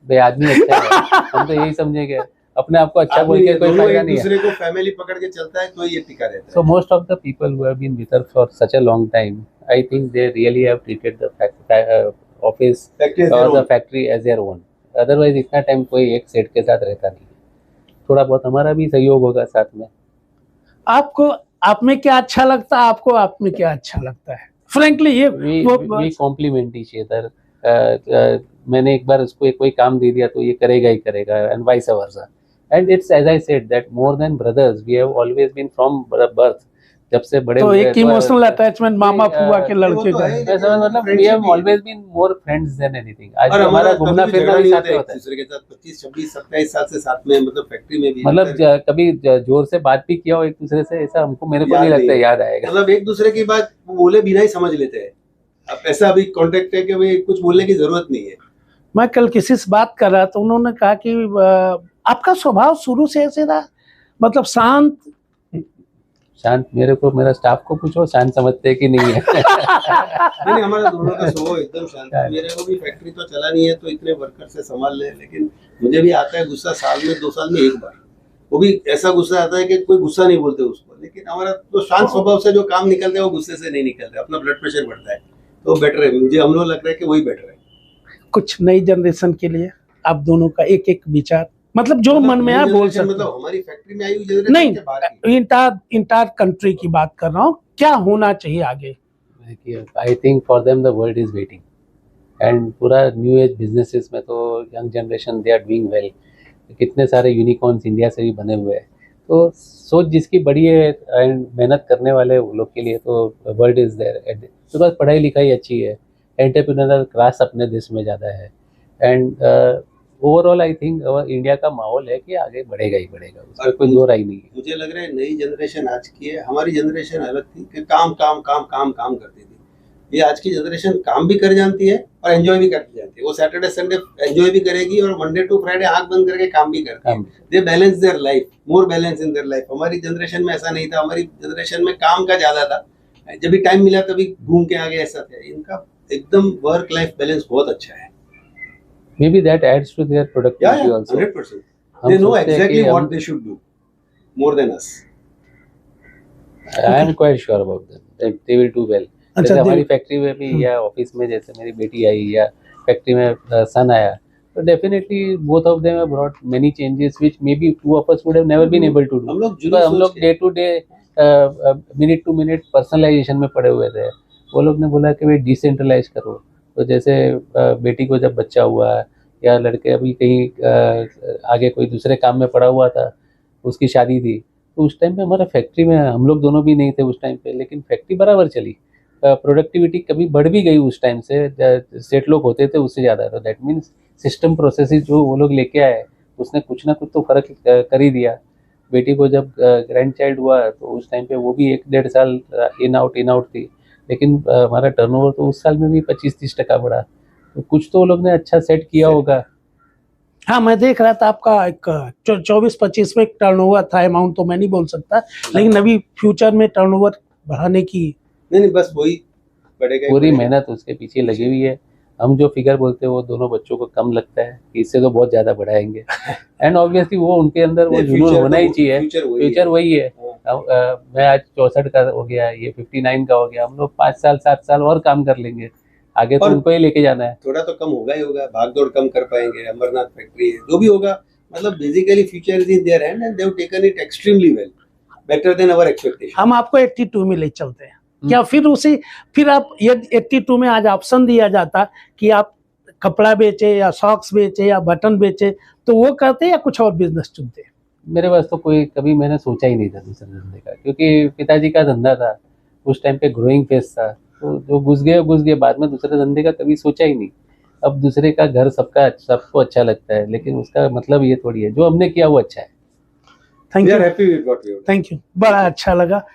भाई आदमी अच्छा है, हम तो यही समझेंगे। अपने आप को अच्छा बोल के कोई फायदा नहीं है। दूसरे को फैमिली पकड़ के चलता है तो ये टिका रहता है। So most of the people who have been with us for such a long time, I think they really have treated the office or the factory as their own. Otherwise इतना टाइम कोई एक set के साथ रहता नहीं है। थोड़ा बहुत हमारा भी सहयोग होगा साथ में। आपको आप में क्या अच्छा लगता है, आपको आप में क्या अच्छा लगता है? फ्रैंकली ये we compliment each other. मैंने एक बार उसको कोई काम दे दिया तो ये करेगा ही करेगा, and vice versa. And it's as I said that more than brothers, we have always been from birth. जब से बड़े तो एक इमोशनल अटैचमेंट मामा फुआ के लड़के का है। मतलब we have always been more friends than anything. आज हमारा घूमना फिरना भी साथ में होता है। दूसरे के साथ 25, 26, 27 साल से साथ में, मतलब फैक्ट्री में भी, मतलब कभी जोर से बात भी किया हो एक दूसरे से, ऐसा हमको मेरे को नहीं लगता याद आएगा। मतलब एक दूसरे की बात बोले बिना ही समझ लेते हैं। अब ऐसा अभी कांटेक्ट है कि भाई कुछ बोलने की जरूरत नहीं है। मैं कल किसी से बात कर रहा था, उन्होंने कहा कि आपका स्वभाव शुरू से ऐसे रहा, मतलब शांत। मेरे को मेरा स्टाफ को पूछो, शांत समझते हैं कि नहीं है। नहीं, हमारा दोनों का स्वभाव एकदम शांत है। मेरे को भी फैक्ट्री तो चलानी है तो इतने वर्कर से संभाल ले, लेकिन मुझे भी आता है गुस्सा, साल में 2 साल में एक बार। वो भी ऐसा गुस्सा आता है कि कोई गुस्सा नहीं बोलते उसको, लेकिन हमारा तो शांत स्वभाव से जो काम निकलता है वो गुस्से से नहीं निकलता। अपना ब्लड प्रेशर बढ़ता है तो बेटर है। मुझे हम लोग लग रहा है कि वही बेटर है। कुछ नई जनरेशन के लिए आप दोनों का एक एक विचार, मतलब जो मन में आप बोल सकते। मतलब हमारी फैक्ट्री में आई हुई जनरेशन नहीं, इंटायर कंट्री की बात कर रहा हूँ, क्या होना चाहिए आगे? I think for them the world is waiting, and पूरा न्यू एज बिजनेसेस में तो young generation they are doing well. कितने सारे यूनिकॉर्न्स इंडिया से भी बने हुए हैं। तो सोच जिसकी बड़ी है एंड मेहनत करने वाले लोग के लिए तो वर्ल्ड इज देयर। बिकॉज पढ़ाई लिखाई अच्छी है, एंटरप्रेन्योरियल क्लास अपने देश में ज़्यादा है, and overall I think India का माहौल है कि आगे बढ़ेगा ही बढ़ेगा, उसमें कोई दो राय नहीं है। मुझे लग रहा है नई जनरेशन आज की है। हमारी जनरेशन अलग थी कि काम काम काम काम काम करती थी। ये आज की जनरेशन काम भी कर जानती है और एंजॉय भी करती जानती है। वो सैटरडे संडे एंजॉय भी करेगी और मंडे टू फ्राइडे आंख बंद करके काम भी करती है। They balance their life, more balance in their life. हमारी जनरेशन में ऐसा नहीं था। हमारी जनरेशन में काम का ज्यादा था, जब भी टाइम मिला तभी घूम के आगे, ऐसा था। इनका एकदम वर्क लाइफ बैलेंस बहुत अच्छा है। Maybe that adds to their productivity also. 100%. They know exactly what they should do more than us. I am quite sure about them that they will do well. जैसे हमारी factory में भी या office में जैसे मेरी बेटी आई या फैक्ट्री में सन आया, तो definitely both of them have brought many changes which maybe two of us would have never been able to do. हम लोग day to day minute to minute personalization में पड़े हुए थे। वो लोग ने बोला कि भाई डिसेंट्रलाइज करो। तो जैसे बेटी को जब बच्चा हुआ या लड़के अभी कहीं आगे कोई दूसरे काम में पड़ा हुआ था, उसकी शादी थी, तो उस टाइम पे हमारा फैक्ट्री में हम लोग दोनों भी नहीं थे उस टाइम पे, लेकिन फैक्ट्री बराबर चली। प्रोडक्टिविटी कभी बढ़ भी गई उस टाइम से, सेट लोग होते थे उससे ज़्यादा। तो दैट मीन्स सिस्टम प्रोसेसेस जो वो लोग लेके आए उसने कुछ ना कुछ तो फ़र्क कर ही दिया। बेटी को जब ग्रैंड चाइल्ड हुआ तो उस टाइम पे वो भी 1-1.5 साल इन आउट थी, लेकिन हमारा टर्नओवर तो उस साल में भी 25-30% बढ़ा। तो कुछ तो लोग ने अच्छा सेट किया होगा। हाँ, मैं देख रहा था आपका एक 24-25 में टर्नओवर था, अमाउंट तो मैं नहीं बोल सकता, लेकिन अभी फ्यूचर में टर्नओवर बढ़ाने की नहीं बस वही बढ़ेगा। पूरी मेहनत उसके पीछे लगी हुई है। हम जो फिगर बोलते हैं वो दोनों बच्चों को कम लगता है कि इससे तो बहुत ज़्यादा बढ़ाएंगे। एंड ऑब्वियसली वो उनके अंदर वो जुनून होना ही चाहिए। फ्यूचर वही है। मैं आज 64 का हो गया, ये 59 का हो गया, हम लोग 5 साल 7 साल और काम कर लेंगे, आगे तो उनको ही लेके जाना है। थोड़ा तो कम होगा ही होगा, भाग दौड़ कम कर पाएंगे। अमरनाथ फैक्ट्री है, जो भी होगा मतलब basically future is in their hand and they have taken it extremely well, better than our expectation. हम आपको 82 में ले चलते हैं क्या? फिर आप यदि 82 में आज ऑप्शन दिया जाता कि आप कपड़ा बेचे या सॉक्स बेचे या बटन बेचे, तो वो करते या कुछ और बिजनेस चुनते? मेरे पास तो कोई कभी मैंने सोचा ही नहीं था दूसरे धंधे का, क्योंकि पिताजी का धंधा था उस टाइम पे, ग्रोइंग फेस था, तो जो घुस गए, बाद में दूसरे धंधे का कभी सोचा ही नहीं। अब दूसरे का घर सबको अच्छा लगता है, लेकिन उसका मतलब ये थोड़ी है जो हमने किया वो अच्छा है। Thank we you, are happy with what we have. Thank you, बड़ा अच्छा लगा।